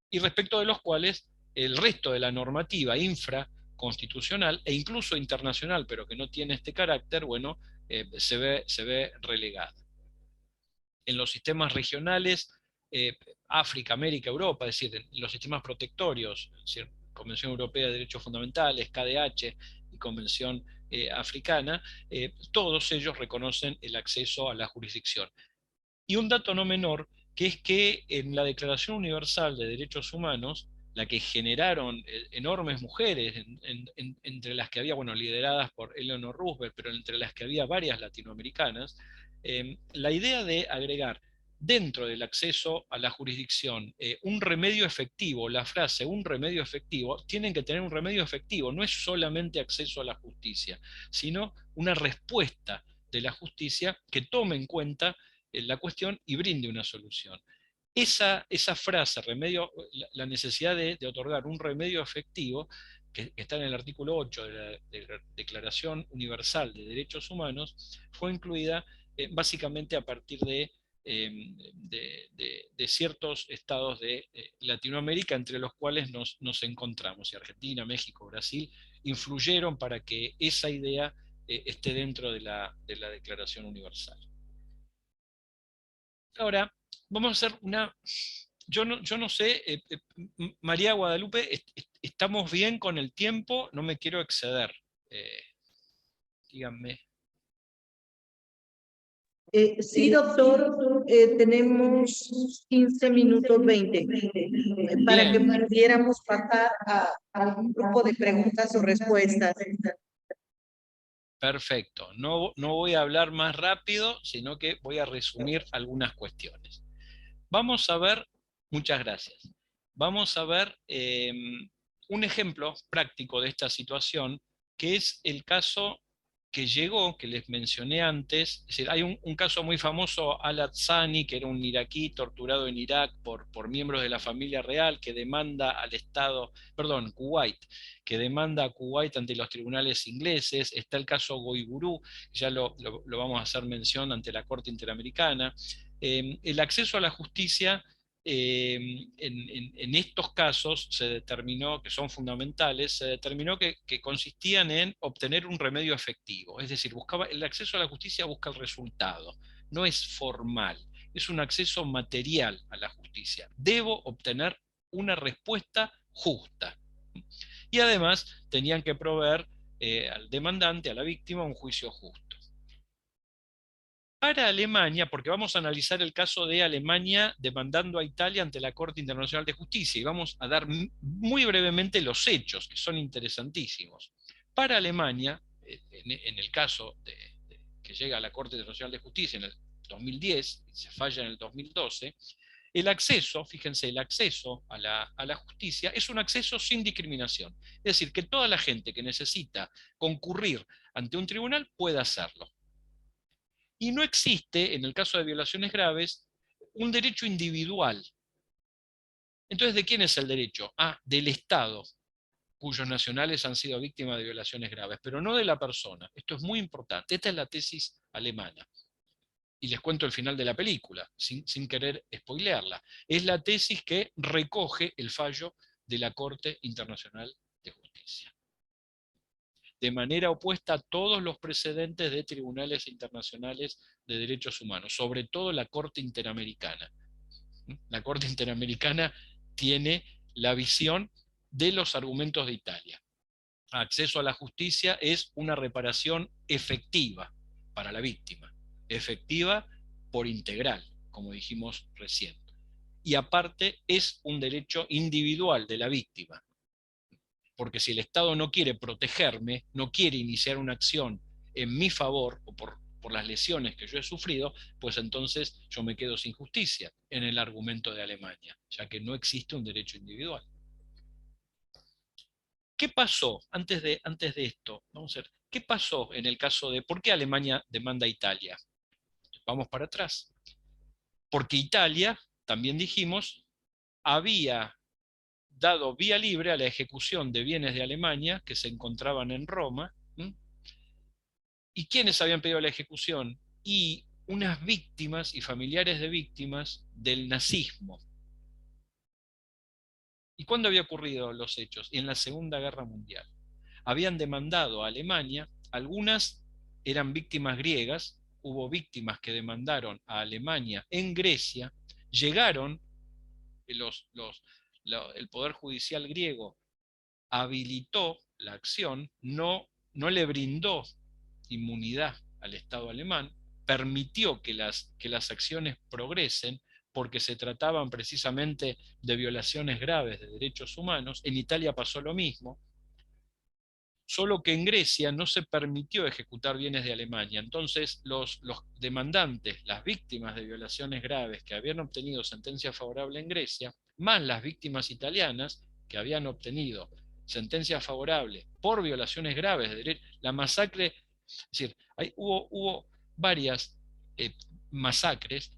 y respecto de los cuales el resto de la normativa infraconstitucional e incluso internacional, pero que no tiene este carácter, bueno, se ve relegada. En los sistemas regionales, África, América, Europa, es decir, en los sistemas protectorios, es decir, Convención Europea de Derechos Fundamentales, KDH y Convención Africana, todos ellos reconocen el acceso a la jurisdicción. Y un dato no menor, que es que en la Declaración Universal de Derechos Humanos, la que generaron enormes mujeres, entre las que había, bueno, lideradas por Eleanor Roosevelt, pero entre las que había varias latinoamericanas, la idea de agregar dentro del acceso a la jurisdicción un remedio efectivo, la frase un remedio efectivo, tienen que tener un remedio efectivo, no es solamente acceso a la justicia, sino una respuesta de la Justicia que tome en cuenta la cuestión y brinde una solución. Esa frase, la necesidad de otorgar un remedio efectivo, que está en el artículo 8 de la Declaración Universal de Derechos Humanos, fue incluida básicamente a partir de ciertos estados de Latinoamérica, entre los cuales nos encontramos, y Argentina, México, Brasil, influyeron para que esa idea esté dentro de la Declaración Universal. Ahora, vamos a hacer una... Yo no sé, María Guadalupe, ¿estamos bien con el tiempo? No me quiero exceder. Díganme. Sí, doctor, tenemos 15 minutos 20 para Bien. que pudiéramos pasar a algún grupo de preguntas o respuestas. Perfecto. No voy a hablar más rápido, sino que voy a resumir algunas cuestiones. Vamos a ver, muchas gracias. Vamos a ver un ejemplo práctico de esta situación, que es el caso que llegó, que les mencioné antes. Es decir, hay un caso muy famoso, Al-Atzani, que era un iraquí torturado en Irak por miembros de la familia real, que demanda al Estado, perdón, Kuwait, que demanda a Kuwait ante los tribunales ingleses. Está el caso Goiburu, ya lo vamos a hacer mención ante la Corte Interamericana. El acceso a la justicia en estos casos se determinó, que son fundamentales, se determinó que consistían en obtener un remedio efectivo. Es decir, el acceso a la justicia busca el resultado, no es formal, es un acceso material a la justicia. Debo obtener una respuesta justa. Y además tenían que proveer al demandante, a la víctima, un juicio justo. Para Alemania, porque vamos a analizar el caso de Alemania demandando a Italia ante la Corte Internacional de Justicia, y vamos a dar muy brevemente los hechos, que son interesantísimos. Para Alemania, en el caso que llega a la Corte Internacional de Justicia en el 2010, y se falla en el 2012, el acceso, fíjense, el acceso a la justicia es un acceso sin discriminación. Es decir, que toda la gente que necesita concurrir ante un tribunal puede hacerlo. Y no existe, en el caso de violaciones graves, un derecho individual. Entonces, ¿de quién es el derecho? Del Estado, cuyos nacionales han sido víctimas de violaciones graves, pero no de la persona. Esto es muy importante. Esta es la tesis alemana. Y les cuento el final de la película, sin querer spoilearla. Es la tesis que recoge el fallo de la Corte Internacional de Justicia. De manera opuesta a todos los precedentes de tribunales internacionales de derechos humanos, sobre todo la Corte Interamericana. La Corte Interamericana tiene la visión de los argumentos de Italia. Acceso a la justicia es una reparación efectiva para la víctima, efectiva por integral, como dijimos recién. Y aparte es un derecho individual de la víctima, porque si el Estado no quiere protegerme, no quiere iniciar una acción en mi favor o por las lesiones que yo he sufrido, pues entonces yo me quedo sin justicia en el argumento de Alemania, ya que no existe un derecho individual. ¿Qué pasó antes de esto? Vamos a ver, ¿qué pasó en el caso de por qué Alemania demanda a Italia? Vamos para atrás. Porque Italia, también dijimos, había dado vía libre a la ejecución de bienes de Alemania que se encontraban en Roma. ¿Y quiénes habían pedido la ejecución? Y unas víctimas y familiares de víctimas del nazismo. ¿Y cuándo había ocurrido los hechos? En la Segunda Guerra Mundial. Habían demandado a Alemania, algunas eran víctimas griegas, hubo víctimas que demandaron a Alemania en Grecia, llegaron, el Poder Judicial griego habilitó la acción, no le brindó inmunidad al Estado alemán, permitió que las acciones progresen porque se trataban precisamente de violaciones graves de derechos humanos. En Italia pasó lo mismo, solo que en Grecia no se permitió ejecutar bienes de Alemania. Entonces los demandantes, las víctimas de violaciones graves que habían obtenido sentencia favorable en Grecia, más las víctimas italianas que habían obtenido sentencia favorable por violaciones graves de derechos, la masacre, es decir, hubo varias masacres,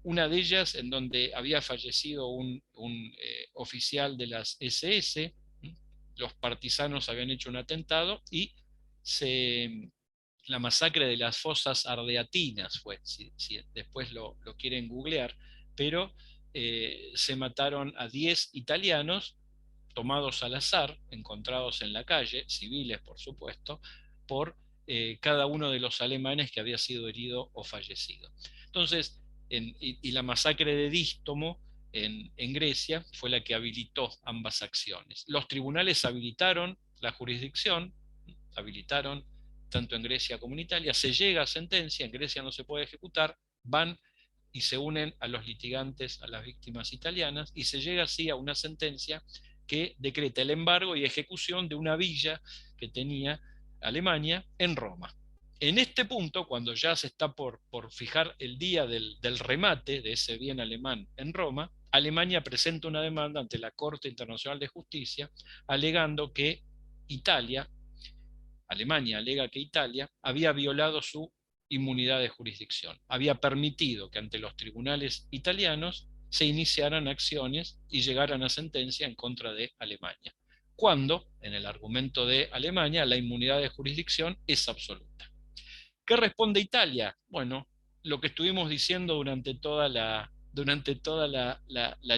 una de ellas en donde había fallecido un oficial de las SS, los partisanos habían hecho un atentado y la masacre de las fosas ardeatinas fue, si después lo quieren googlear, pero se mataron a 10 italianos tomados al azar, encontrados en la calle, civiles por supuesto, por cada uno de los alemanes que había sido herido o fallecido. Entonces, y la masacre de Dístomo en Grecia fue la que habilitó ambas acciones. Los tribunales habilitaron la jurisdicción, habilitaron tanto en Grecia como en Italia, se llega a sentencia, en Grecia no se puede ejecutar, van y se unen a los litigantes, a las víctimas italianas, y se llega así a una sentencia que decreta el embargo y ejecución de una villa que tenía Alemania en Roma. En este punto, cuando ya se está por fijar el día del remate de ese bien alemán en Roma, Alemania presenta una demanda ante la Corte Internacional de Justicia, alegando que Alemania alega que Italia había violado su inmunidad de jurisdicción, había permitido que ante los tribunales italianos se iniciaran acciones y llegaran a sentencia en contra de Alemania, cuando, en el argumento de Alemania, la inmunidad de jurisdicción es absoluta. ¿Qué responde Italia? Bueno, lo que estuvimos diciendo durante toda la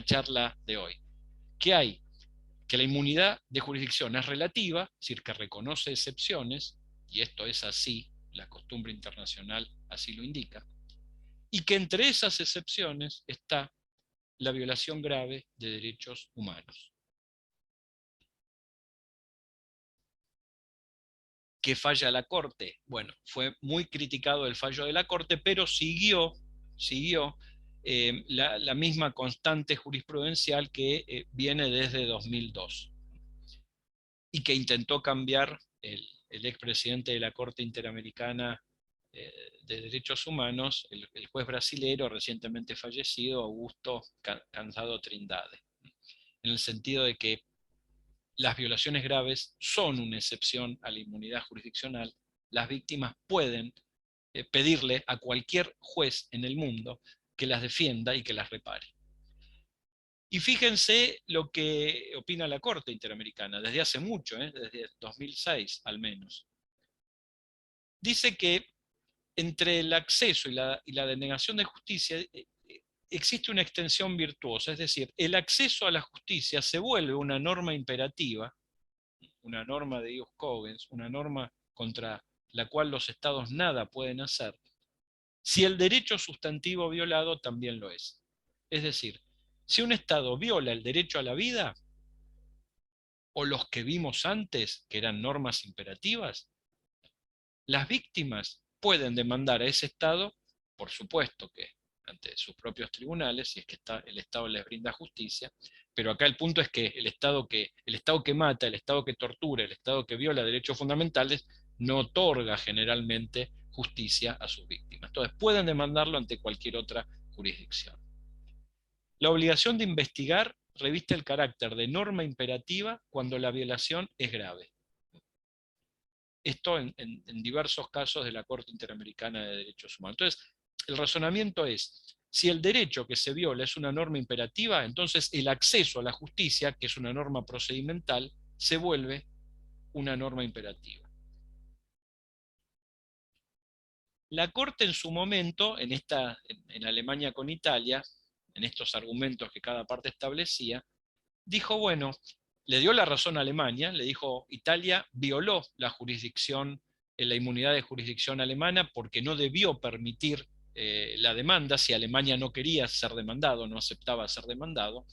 charla de hoy. ¿Qué hay? Que la inmunidad de jurisdicción es relativa, es decir, que reconoce excepciones, y esto es así, la costumbre internacional así lo indica, y que entre esas excepciones está la violación grave de derechos humanos. ¿Qué falla la Corte? Bueno, fue muy criticado el fallo de la Corte, pero siguió la misma constante jurisprudencial que viene desde 2002 y que intentó cambiar el expresidente de la Corte Interamericana de Derechos Humanos, el juez brasilero recientemente fallecido, Augusto Cansado Trindade, en el sentido de que las violaciones graves son una excepción a la inmunidad jurisdiccional. Las víctimas pueden pedirle a cualquier juez en el mundo que las defienda y que las repare. Y fíjense lo que opina la Corte Interamericana, desde hace mucho, desde 2006 al menos. Dice que entre el acceso y la denegación de justicia existe una extensión virtuosa, es decir, el acceso a la justicia se vuelve una norma imperativa, una norma de ius cogens, una norma contra la cual los estados nada pueden hacer, si el derecho sustantivo violado también lo es. Es decir, si un estado viola el derecho a la vida, o los que vimos antes, que eran normas imperativas, las víctimas pueden demandar a ese estado, por supuesto que ante sus propios tribunales, si es que el Estado les brinda justicia, pero acá el punto es que el Estado que mata, el Estado que tortura, el Estado que viola derechos fundamentales, no otorga generalmente justicia a sus víctimas. Entonces pueden demandarlo ante cualquier otra jurisdicción. La obligación de investigar reviste el carácter de norma imperativa cuando la violación es grave. Esto en diversos casos de la Corte Interamericana de Derechos Humanos. Entonces, el razonamiento es, si el derecho que se viola es una norma imperativa, entonces el acceso a la justicia, que es una norma procedimental, se vuelve una norma imperativa. La Corte en su momento, en Alemania con Italia, en estos argumentos que cada parte establecía, dijo, bueno, le dio la razón a Alemania, le dijo, Italia violó la jurisdicción, la inmunidad de jurisdicción alemana porque no debió permitir la demanda si Alemania no quería ser demandado, no aceptaba ser demandado.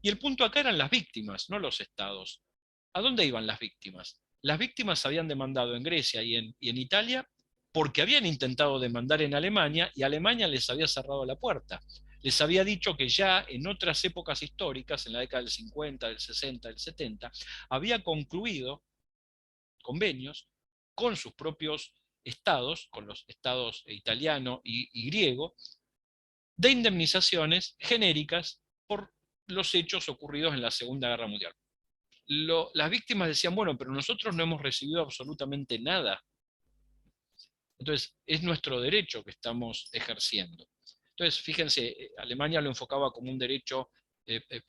Y el punto acá eran las víctimas, no los estados. ¿A dónde iban las víctimas? Las víctimas habían demandado en Grecia y en Italia porque habían intentado demandar en Alemania y Alemania les había cerrado la puerta. Les había dicho que ya en otras épocas históricas, en la década del 50, del 60, del 70, había concluido convenios con sus propios estados, con los estados italiano y griego, de indemnizaciones genéricas por los hechos ocurridos en la Segunda Guerra Mundial. Las víctimas decían, bueno, pero nosotros no hemos recibido absolutamente nada. Entonces, es nuestro derecho que estamos ejerciendo. Entonces, fíjense, Alemania lo enfocaba como un derecho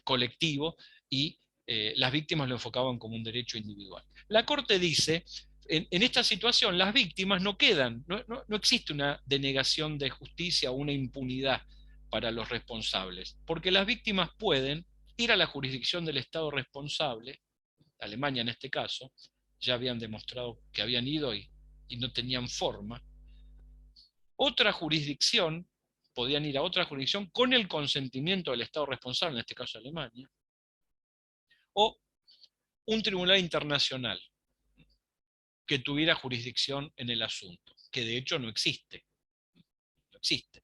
colectivo y las víctimas lo enfocaban como un derecho individual. La Corte dice, en esta situación las víctimas no quedan, no existe una denegación de justicia o una impunidad para los responsables, porque las víctimas pueden ir a la jurisdicción del Estado responsable, Alemania en este caso, ya habían demostrado que habían ido y no tenían forma. Otra jurisdicción, podían ir a otra jurisdicción con el consentimiento del Estado responsable, en este caso Alemania, o un tribunal internacional que tuviera jurisdicción en el asunto, que de hecho no existe. No existe.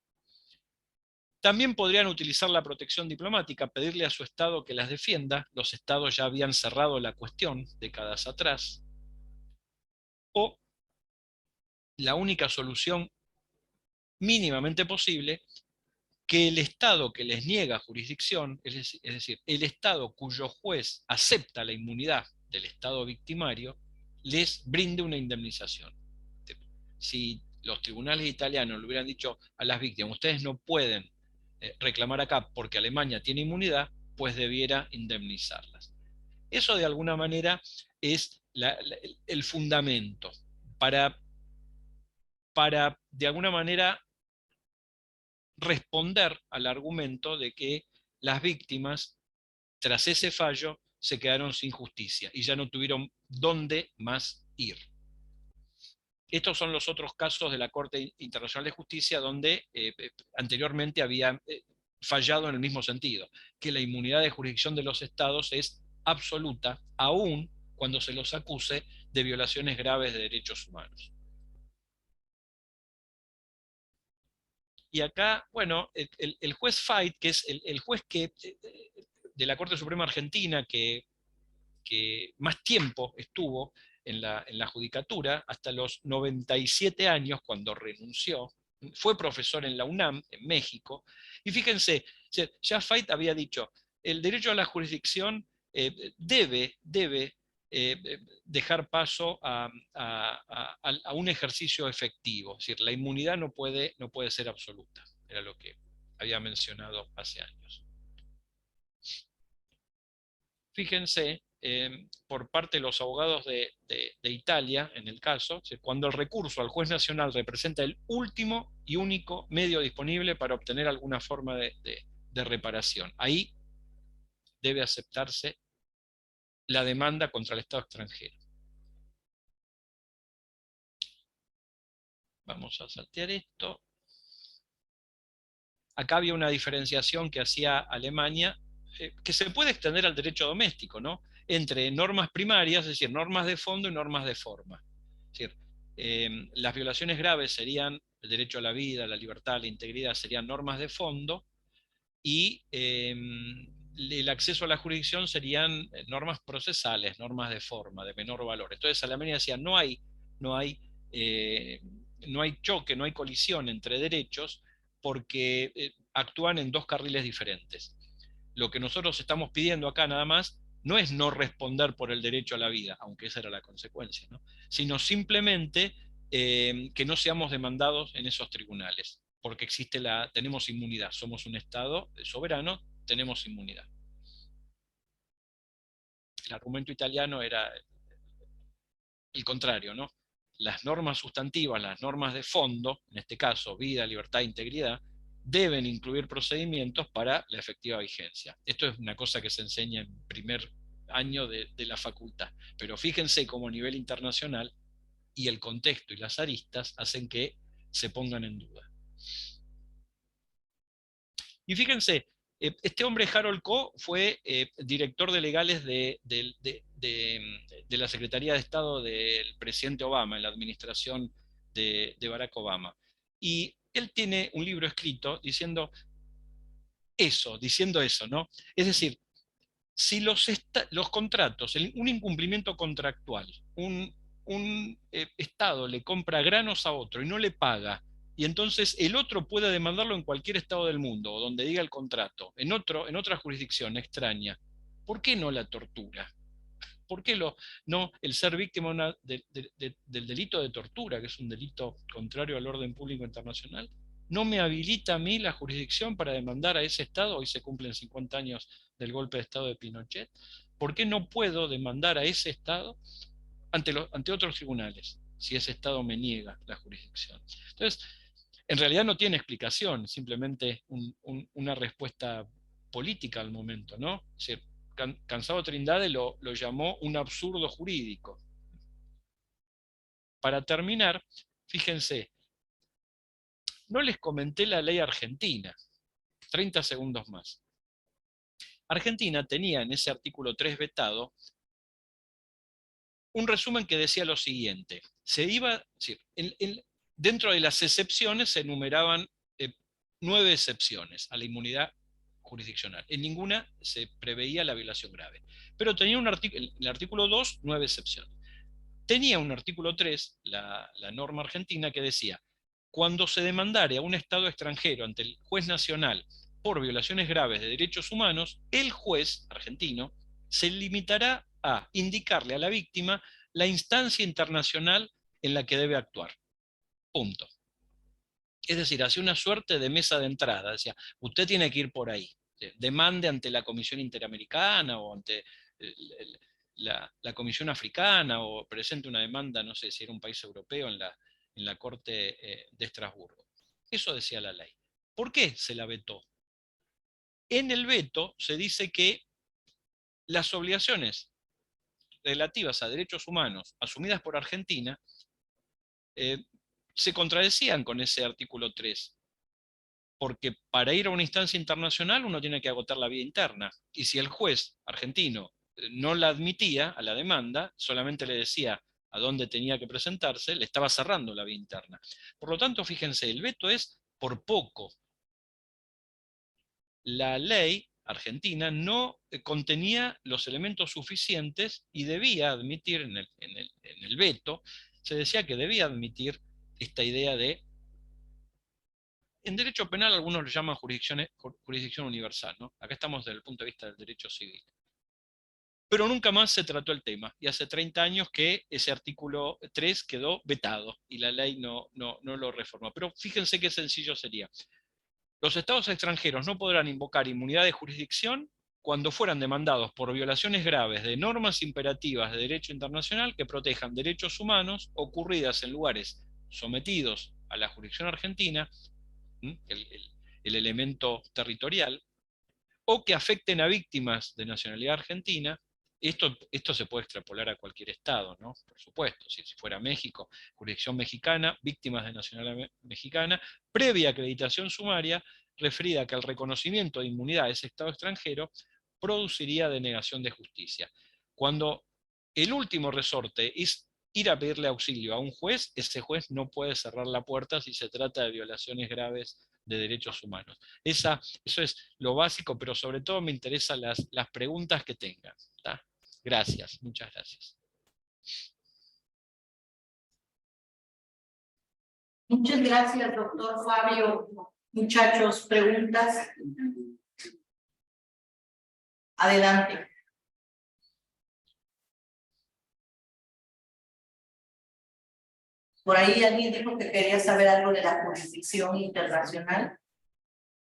También podrían utilizar la protección diplomática, pedirle a su Estado que las defienda. Los Estados ya habían cerrado la cuestión décadas atrás. O la única solución mínimamente posible, que el Estado que les niega jurisdicción, es decir, el Estado cuyo juez acepta la inmunidad del Estado victimario, les brinde una indemnización. Si los tribunales italianos le hubieran dicho a las víctimas, ustedes no pueden reclamar acá porque Alemania tiene inmunidad, pues debiera indemnizarlas. Eso de alguna manera es el fundamento para de alguna manera responder al argumento de que las víctimas, tras ese fallo, se quedaron sin justicia y ya no tuvieron dónde más ir. Estos son los otros casos de la Corte Internacional de Justicia donde anteriormente había fallado en el mismo sentido, que la inmunidad de jurisdicción de los estados es absoluta, aun cuando se los acuse de violaciones graves de derechos humanos. Y acá, bueno, el juez Fait, que es el juez de la Corte Suprema Argentina que más tiempo estuvo en la judicatura, hasta los 97 años cuando renunció, fue profesor en la UNAM, en México, y fíjense, ya Fait había dicho, el derecho a la jurisdicción debe dejar paso a un ejercicio efectivo, es decir, la inmunidad no puede ser absoluta, era lo que había mencionado hace años. Fíjense, por parte de los abogados de Italia, en el caso, cuando el recurso al juez nacional representa el último y único medio disponible para obtener alguna forma de reparación, ahí debe aceptarse la demanda contra el Estado extranjero. Vamos a saltear esto. Acá había una diferenciación que hacía Alemania, que se puede extender al derecho doméstico, ¿no? Entre normas primarias, es decir, normas de fondo y normas de forma. Es decir, las violaciones graves serían el derecho a la vida, la libertad, la integridad, serían normas de fondo, y el acceso a la jurisdicción serían normas procesales, normas de forma, de menor valor. Entonces Alemania decía, no hay choque, no hay colisión entre derechos, porque actúan en dos carriles diferentes. Lo que nosotros estamos pidiendo acá nada más no es no responder por el derecho a la vida, aunque esa era la consecuencia, ¿no? Sino simplemente que no seamos demandados en esos tribunales, porque tenemos inmunidad, somos un Estado soberano, tenemos inmunidad. El argumento italiano era el contrario, ¿no? Las normas sustantivas, las normas de fondo, en este caso vida, libertad e integridad, deben incluir procedimientos para la efectiva vigencia. Esto es una cosa que se enseña en primer año de la facultad, pero fíjense cómo a nivel internacional y el contexto y las aristas hacen que se pongan en duda. Y fíjense, este hombre, Harold Koh, fue director de legales de la Secretaría de Estado del presidente Obama, en la administración de Barack Obama. Y él tiene un libro escrito diciendo eso, ¿no? Es decir, si los contratos, un incumplimiento contractual, un Estado le compra granos a otro y no le paga, y entonces el otro puede demandarlo en cualquier estado del mundo, o donde diga el contrato, en otra jurisdicción extraña, ¿por qué no la tortura? ¿Por qué no el ser víctima del delito de tortura, que es un delito contrario al orden público internacional, no me habilita a mí la jurisdicción para demandar a ese Estado? Hoy se cumplen 50 años del golpe de Estado de Pinochet. ¿Por qué no puedo demandar a ese Estado ante otros tribunales, si ese Estado me niega la jurisdicción? Entonces, en realidad no tiene explicación, simplemente una respuesta política al momento, ¿no? Es decir, Cansado Trindade lo llamó un absurdo jurídico. Para terminar, fíjense, no les comenté la ley argentina, 30 segundos más. Argentina tenía en ese artículo 3 vetado un resumen que decía lo siguiente: dentro de las excepciones se enumeraban 9 excepciones a la inmunidad jurisdiccional. En ninguna se preveía la violación grave. Pero tenía el artículo 2, 9 excepciones. Tenía un artículo 3, la norma argentina, que decía: cuando se demandare a un Estado extranjero ante el juez nacional por violaciones graves de derechos humanos, el juez argentino se limitará a indicarle a la víctima la instancia internacional en la que debe actuar. Punto. Es decir, hacía una suerte de mesa de entrada. Decía, usted tiene que ir por ahí. Demande ante la Comisión Interamericana o ante la Comisión Africana, o presente una demanda, no sé si era un país europeo, en la Corte de Estrasburgo. Eso decía la ley. ¿Por qué se la vetó? En el veto se dice que las obligaciones relativas a derechos humanos asumidas por Argentina se contradecían con ese artículo 3, porque para ir a una instancia internacional uno tiene que agotar la vía interna, y si el juez argentino no la admitía a la demanda, solamente le decía a dónde tenía que presentarse, le estaba cerrando la vía interna. Por lo tanto, fíjense, el veto es por poco. La ley argentina no contenía los elementos suficientes y debía admitir, en el veto, se decía que debía admitir esta idea de, en derecho penal algunos lo llaman jurisdicción universal, ¿no? Acá estamos desde el punto de vista del derecho civil. Pero nunca más se trató el tema, y hace 30 años que ese artículo 3 quedó vetado, y la ley no lo reforma. Pero fíjense qué sencillo sería. Los Estados extranjeros no podrán invocar inmunidad de jurisdicción cuando fueran demandados por violaciones graves de normas imperativas de derecho internacional que protejan derechos humanos ocurridas en lugares sometidos a la jurisdicción argentina, el elemento territorial, o que afecten a víctimas de nacionalidad argentina. Esto se puede extrapolar a cualquier Estado, ¿no? Por supuesto, si fuera México, jurisdicción mexicana, víctimas de nacionalidad mexicana, previa acreditación sumaria, referida a que el reconocimiento de inmunidad de ese Estado extranjero produciría denegación de justicia. Cuando el último resorte es ir a pedirle auxilio a un juez, ese juez no puede cerrar la puerta si se trata de violaciones graves de derechos humanos. Eso es lo básico, pero sobre todo me interesan las preguntas que tengan. ¿Tá? Gracias, muchas gracias. Muchas gracias, doctor Fabio. Muchachos, preguntas. Adelante. Por ahí alguien dijo que quería saber algo de la jurisdicción internacional.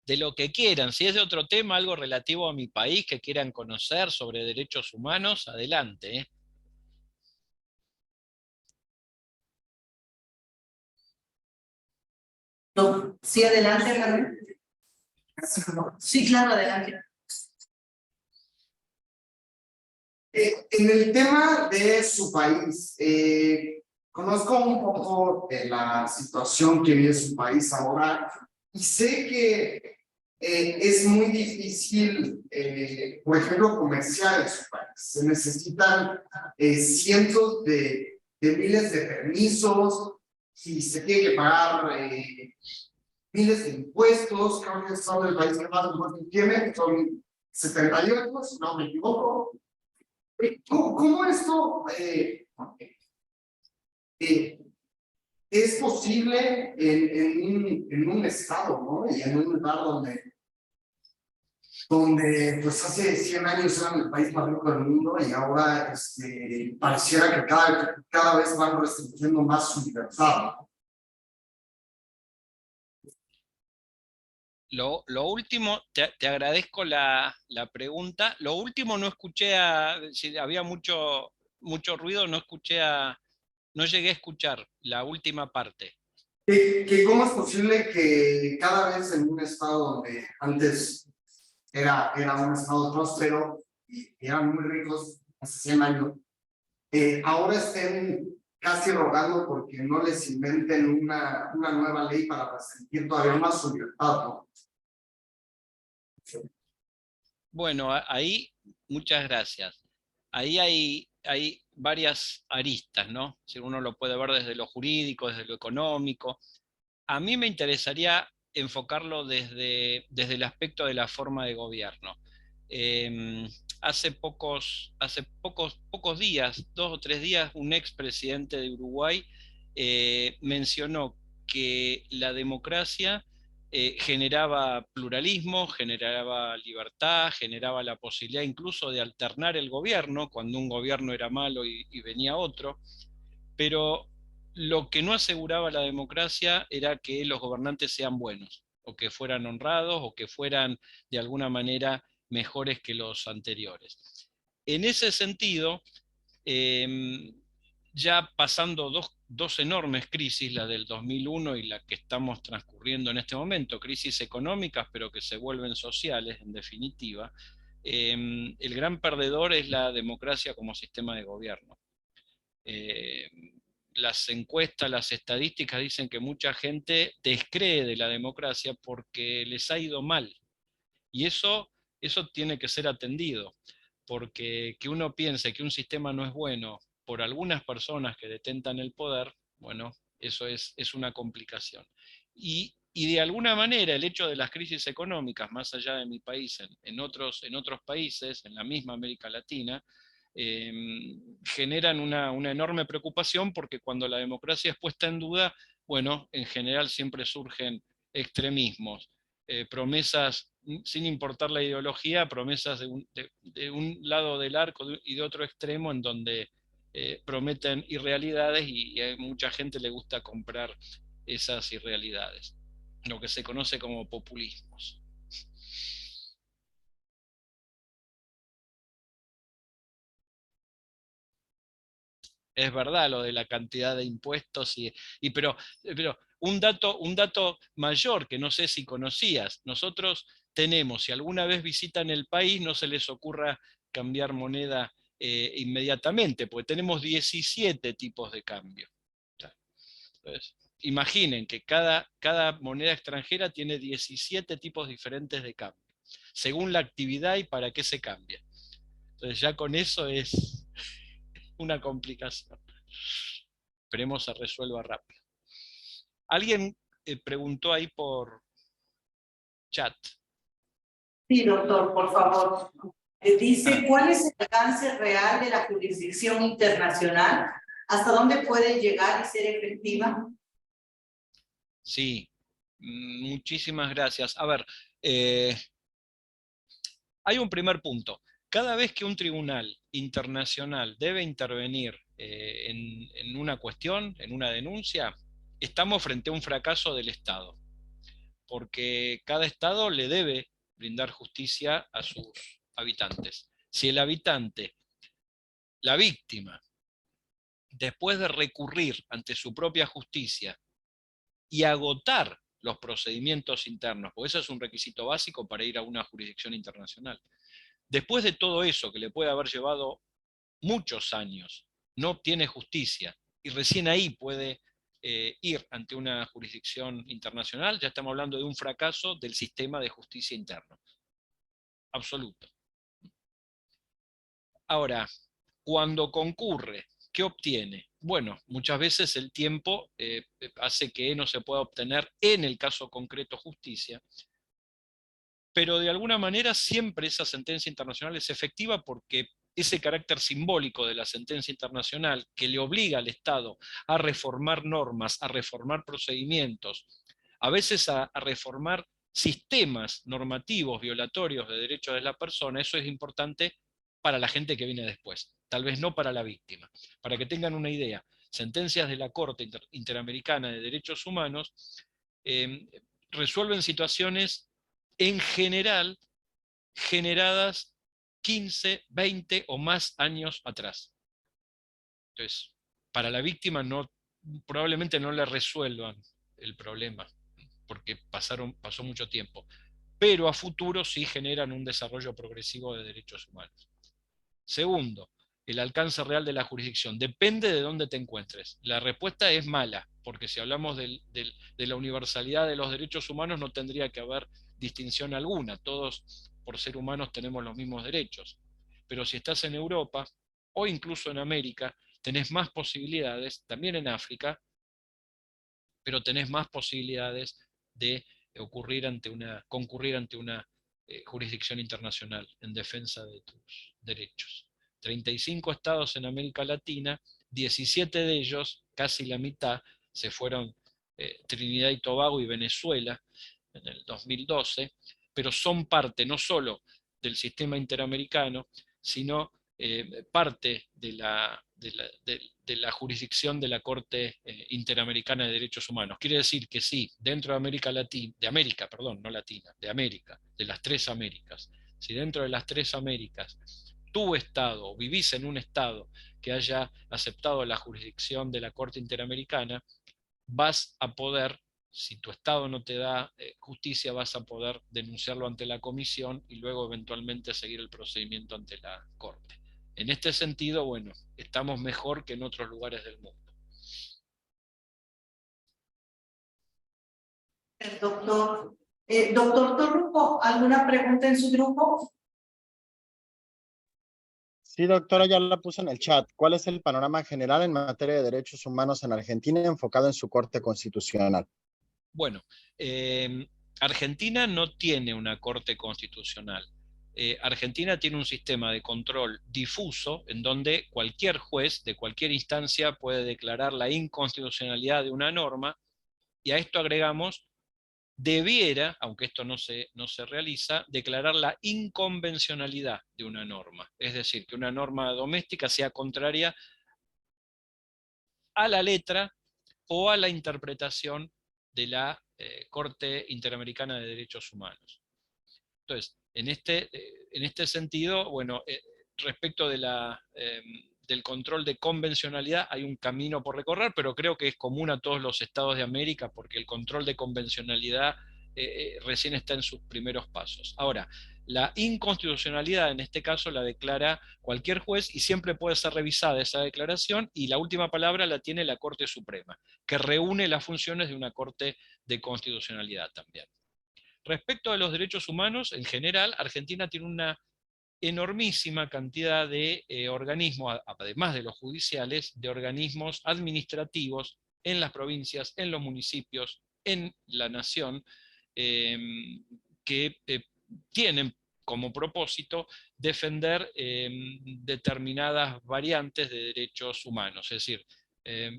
De lo que quieran, si es de otro tema, algo relativo a mi país que quieran conocer sobre derechos humanos, adelante, ¿eh? No. Sí, adelante, Manuel. Sí, claro, adelante. En el tema de su país, conozco un poco de la situación que vive su país ahora y sé que es muy difícil, por ejemplo, comerciar en su país. Se necesitan cientos de miles de permisos y se tiene que pagar miles de impuestos. Creo que son el país que más impuestos tiene, son 78, si no me equivoco. ¿Cómo esto es posible en un estado, ¿no? Y en un lugar donde donde pues hace 100 años eran el país más rico del mundo y ahora pareciera que cada vez van restringiendo más su libertad. Lo último, te agradezco la pregunta. Lo último no escuché, si había mucho ruido, no llegué a escuchar la última parte. Que ¿Cómo es posible que cada vez en un estado donde antes era un estado próspero y eran muy ricos hace 100 años, ahora estén casi rogando porque no les inventen una nueva ley para restringir todavía más su libertad, ¿no? Bueno, ahí, muchas gracias. Ahí hay varias aristas, ¿no? Si uno lo puede ver desde lo jurídico, desde lo económico. A mí me interesaría enfocarlo desde el aspecto de la forma de gobierno. Hace pocos días, 2 o 3 días, un expresidente de Uruguay mencionó que la democracia generaba pluralismo, generaba libertad, generaba la posibilidad incluso de alternar el gobierno cuando un gobierno era malo y venía otro, pero lo que no aseguraba la democracia era que los gobernantes sean buenos, o que fueran honrados, o que fueran de alguna manera mejores que los anteriores. En ese sentido, ya pasando dos enormes crisis, la del 2001 y la que estamos transcurriendo en este momento, crisis económicas pero que se vuelven sociales en definitiva, el gran perdedor es la democracia como sistema de gobierno. Las encuestas, las estadísticas dicen que mucha gente descree de la democracia porque les ha ido mal. Y eso tiene que ser atendido, porque que uno piense que un sistema no es bueno por algunas personas que detentan el poder, bueno, eso es una complicación. Y de alguna manera el hecho de las crisis económicas, más allá de mi país, en otros países, en la misma América Latina, generan una enorme preocupación porque cuando la democracia es puesta en duda, bueno, en general siempre surgen extremismos, promesas sin importar la ideología, promesas de un lado del arco y de otro extremo en donde prometen irrealidades y a mucha gente le gusta comprar esas irrealidades, lo que se conoce como populismos. Es verdad lo de la cantidad de impuestos, pero un dato mayor que no sé si conocías, nosotros tenemos, si alguna vez visitan el país, no se les ocurra cambiar moneda inmediatamente, porque tenemos 17 tipos de cambio. Entonces, imaginen que cada moneda extranjera tiene 17 tipos diferentes de cambio, según la actividad y para qué se cambia. Entonces ya con eso es una complicación. Esperemos se resuelva rápido. Alguien preguntó ahí por chat. Sí, doctor, por favor. Dice, ¿cuál es el alcance real de la jurisdicción internacional? ¿Hasta dónde puede llegar y ser efectiva? Sí, muchísimas gracias. A ver, hay un primer punto. Cada vez que un tribunal internacional debe intervenir en una cuestión, en una denuncia, estamos frente a un fracaso del Estado, porque cada Estado le debe brindar justicia a sus habitantes. Si el habitante, la víctima, después de recurrir ante su propia justicia y agotar los procedimientos internos, porque eso es un requisito básico para ir a una jurisdicción internacional, después de todo eso que le puede haber llevado muchos años, no obtiene justicia y recién ahí puede ir ante una jurisdicción internacional, ya estamos hablando de un fracaso del sistema de justicia interno. Absoluto. Ahora, cuando concurre, ¿qué obtiene? Bueno, muchas veces el tiempo hace que no se pueda obtener en el caso concreto justicia, pero de alguna manera siempre esa sentencia internacional es efectiva porque ese carácter simbólico de la sentencia internacional que le obliga al Estado a reformar normas, a reformar procedimientos, a veces a reformar sistemas normativos violatorios de derechos de la persona, eso es importante para la gente que viene después, tal vez no para la víctima. Para que tengan una idea, sentencias de la Corte Interamericana de Derechos Humanos resuelven situaciones en general generadas 15, 20 o más años atrás. Entonces, para la víctima probablemente no le resuelvan el problema, porque pasó mucho tiempo, pero a futuro sí generan un desarrollo progresivo de derechos humanos. Segundo, el alcance real de la jurisdicción. Depende de dónde te encuentres. La respuesta es mala, porque si hablamos de la universalidad de los derechos humanos no tendría que haber distinción alguna. Todos, por ser humanos, tenemos los mismos derechos. Pero si estás en Europa, o incluso en América, tenés más posibilidades, también en África, pero tenés más posibilidades de concurrir ante una jurisdicción internacional en defensa de tus derechos. 35 estados en América Latina, 17 de ellos, casi la mitad, se fueron Trinidad y Tobago y Venezuela en el 2012, pero son parte no solo del sistema interamericano, sino parte de la jurisdicción de la Corte Interamericana de Derechos Humanos. Quiere decir que sí, dentro de América Latina, de las tres Américas, si dentro de las tres Américas tu estado, vivís en un estado que haya aceptado la jurisdicción de la Corte Interamericana, vas a poder, si tu estado no te da justicia, vas a poder denunciarlo ante la comisión y luego eventualmente seguir el procedimiento ante la Corte. En este sentido, bueno, estamos mejor que en otros lugares del mundo. El doctor. Doctor Torruco, ¿alguna pregunta en su grupo? Sí, doctora, ya la puse en el chat. ¿Cuál es el panorama general en materia de derechos humanos en Argentina enfocado en su Corte Constitucional? Bueno, Argentina no tiene una Corte Constitucional. Argentina tiene un sistema de control difuso en donde cualquier juez de cualquier instancia puede declarar la inconstitucionalidad de una norma, y a esto agregamos, debiera, aunque esto no se realiza, declarar la inconvencionalidad de una norma. Es decir, que una norma doméstica sea contraria a la letra o a la interpretación de la Corte Interamericana de Derechos Humanos. Entonces, en este sentido, bueno, respecto de del control de convencionalidad hay un camino por recorrer, pero creo que es común a todos los estados de América porque el control de convencionalidad recién está en sus primeros pasos. Ahora, la inconstitucionalidad en este caso la declara cualquier juez y siempre puede ser revisada esa declaración, y la última palabra la tiene la Corte Suprema, que reúne las funciones de una Corte de Constitucionalidad también. Respecto a los derechos humanos, en general, Argentina tiene una enormísima cantidad de organismos, además de los judiciales, de organismos administrativos en las provincias, en los municipios, en la nación, que tienen como propósito defender determinadas variantes de derechos humanos, es decir,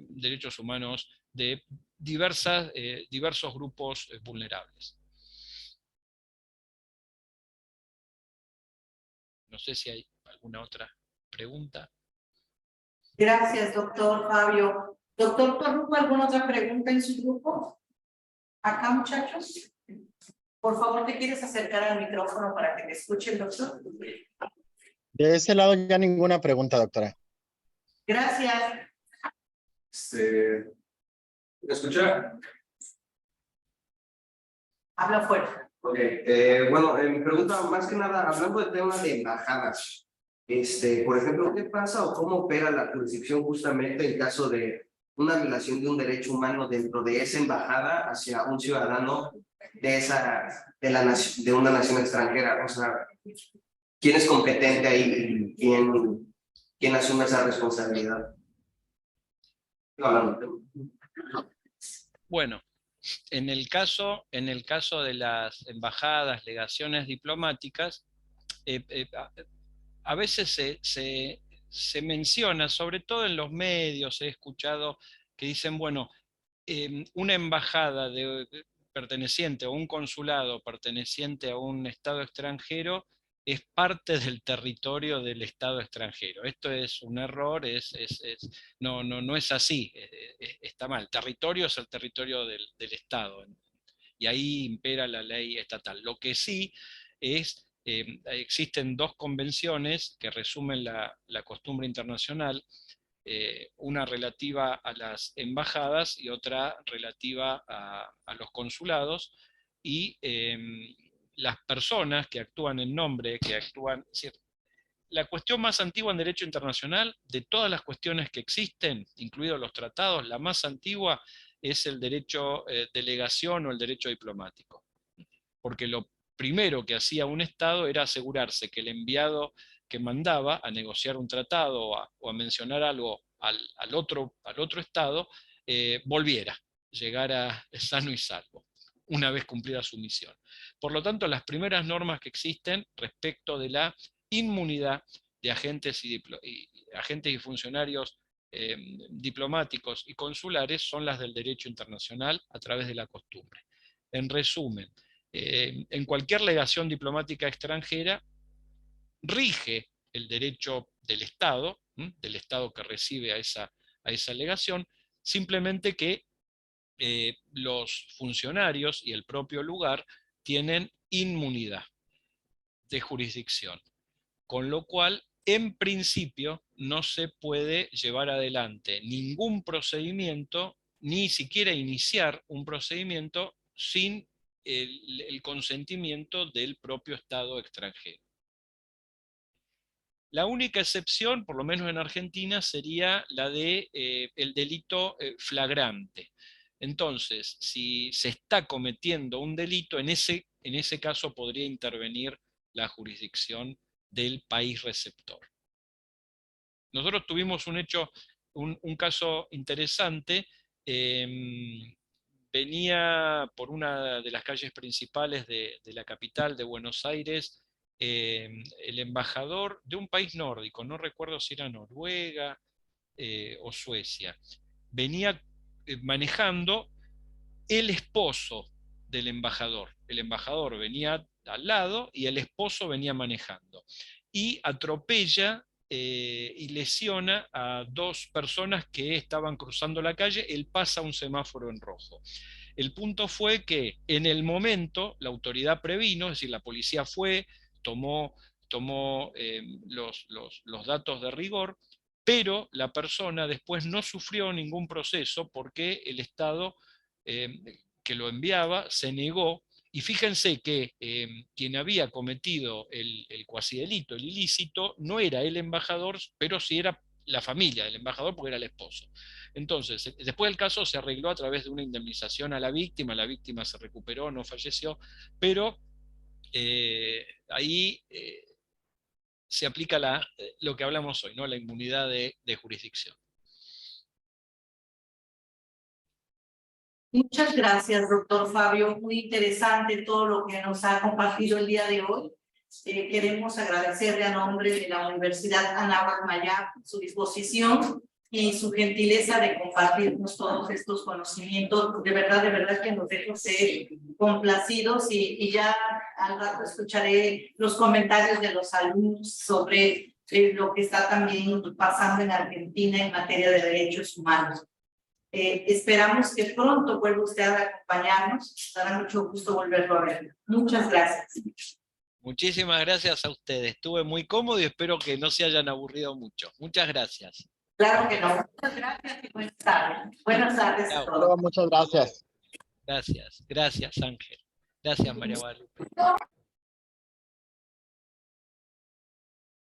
derechos humanos de diversos grupos vulnerables. No sé si hay alguna otra pregunta. Gracias, doctor Fabio. Doctor Torruco, ¿alguna otra pregunta en su grupo? Acá, muchachos. Por favor, ¿te quieres acercar al micrófono para que te escuche el doctor? De ese lado ya ninguna pregunta, doctora. Gracias. ¿Me escucha? Habla fuerte. Ok, bueno, mi pregunta más que nada, hablando del tema de embajadas, por ejemplo, ¿qué pasa o cómo opera la jurisdicción justamente en caso de una violación de un derecho humano dentro de esa embajada hacia un ciudadano de una nación extranjera? O sea, ¿quién es competente ahí y quién asume esa responsabilidad? Bueno, en el caso de las embajadas, legaciones diplomáticas, a veces se menciona, sobre todo en los medios, he escuchado que dicen, bueno, una embajada perteneciente a un consulado, perteneciente a un estado extranjero, es parte del territorio del estado extranjero. Esto es un error, no es así, está mal. Territorio es el territorio del estado, y ahí impera la ley estatal. Lo que sí es, existen dos convenciones que resumen la costumbre internacional, una relativa a las embajadas y otra relativa a los consulados, y las personas que actúan en nombre, que actúan... Es decir, la cuestión más antigua en derecho internacional, de todas las cuestiones que existen, incluidos los tratados, la más antigua es el derecho delegación o el derecho diplomático. Porque lo primero que hacía un Estado era asegurarse que el enviado que mandaba a negociar un tratado o a mencionar algo al otro Estado, volviera, llegara sano y salvo, una vez cumplida su misión. Por lo tanto, las primeras normas que existen respecto de la inmunidad de agentes y funcionarios diplomáticos y consulares son las del derecho internacional a través de la costumbre. En resumen, en cualquier legación diplomática extranjera rige el derecho del Estado que recibe a esa legación, simplemente que los funcionarios y el propio lugar tienen inmunidad de jurisdicción, con lo cual, en principio, no se puede llevar adelante ningún procedimiento, ni siquiera iniciar un procedimiento sin el consentimiento del propio Estado extranjero. La única excepción, por lo menos en Argentina, sería la de el delito flagrante. Entonces, si se está cometiendo un delito, en ese caso podría intervenir la jurisdicción del país receptor. Nosotros tuvimos un caso interesante. Venía por una de las calles principales de la capital de Buenos Aires el embajador de un país nórdico, no recuerdo si era Noruega o Suecia. Venía manejando el esposo del embajador. El embajador venía al lado y el esposo venía manejando. Y atropella y lesiona a dos personas que estaban cruzando la calle. Él pasa un semáforo en rojo. El punto fue que en el momento la autoridad previno, es decir, la policía fue, tomó los datos de rigor, pero la persona después no sufrió ningún proceso porque el Estado que lo enviaba se negó. Y fíjense que quien había cometido el cuasidelito, el ilícito, no era el embajador, pero sí era la familia del embajador, porque era el esposo. Entonces, después el caso se arregló a través de una indemnización a la víctima se recuperó, no falleció, pero ahí se aplica lo que hablamos hoy, ¿no? La inmunidad de jurisdicción. Muchas gracias, doctor Fabio. Muy interesante todo lo que nos ha compartido el día de hoy. Queremos agradecerle a nombre de la Universidad Anáhuac Maya su disposición y su gentileza de compartirnos todos estos conocimientos. De verdad que nos dejo ser complacidos y ya al rato escucharé los comentarios de los alumnos sobre lo que está también pasando en Argentina en materia de derechos humanos. Esperamos que pronto vuelva usted a acompañarnos. Dará mucho gusto volverlo a ver. Muchas gracias. Muchísimas gracias a ustedes. Estuve muy cómodo y espero que no se hayan aburrido mucho. Muchas gracias. Claro que no. Muchas gracias y buenas tardes. Buenas tardes a todos. Muchas gracias. Gracias, Ángel. Gracias, María Guadalupe.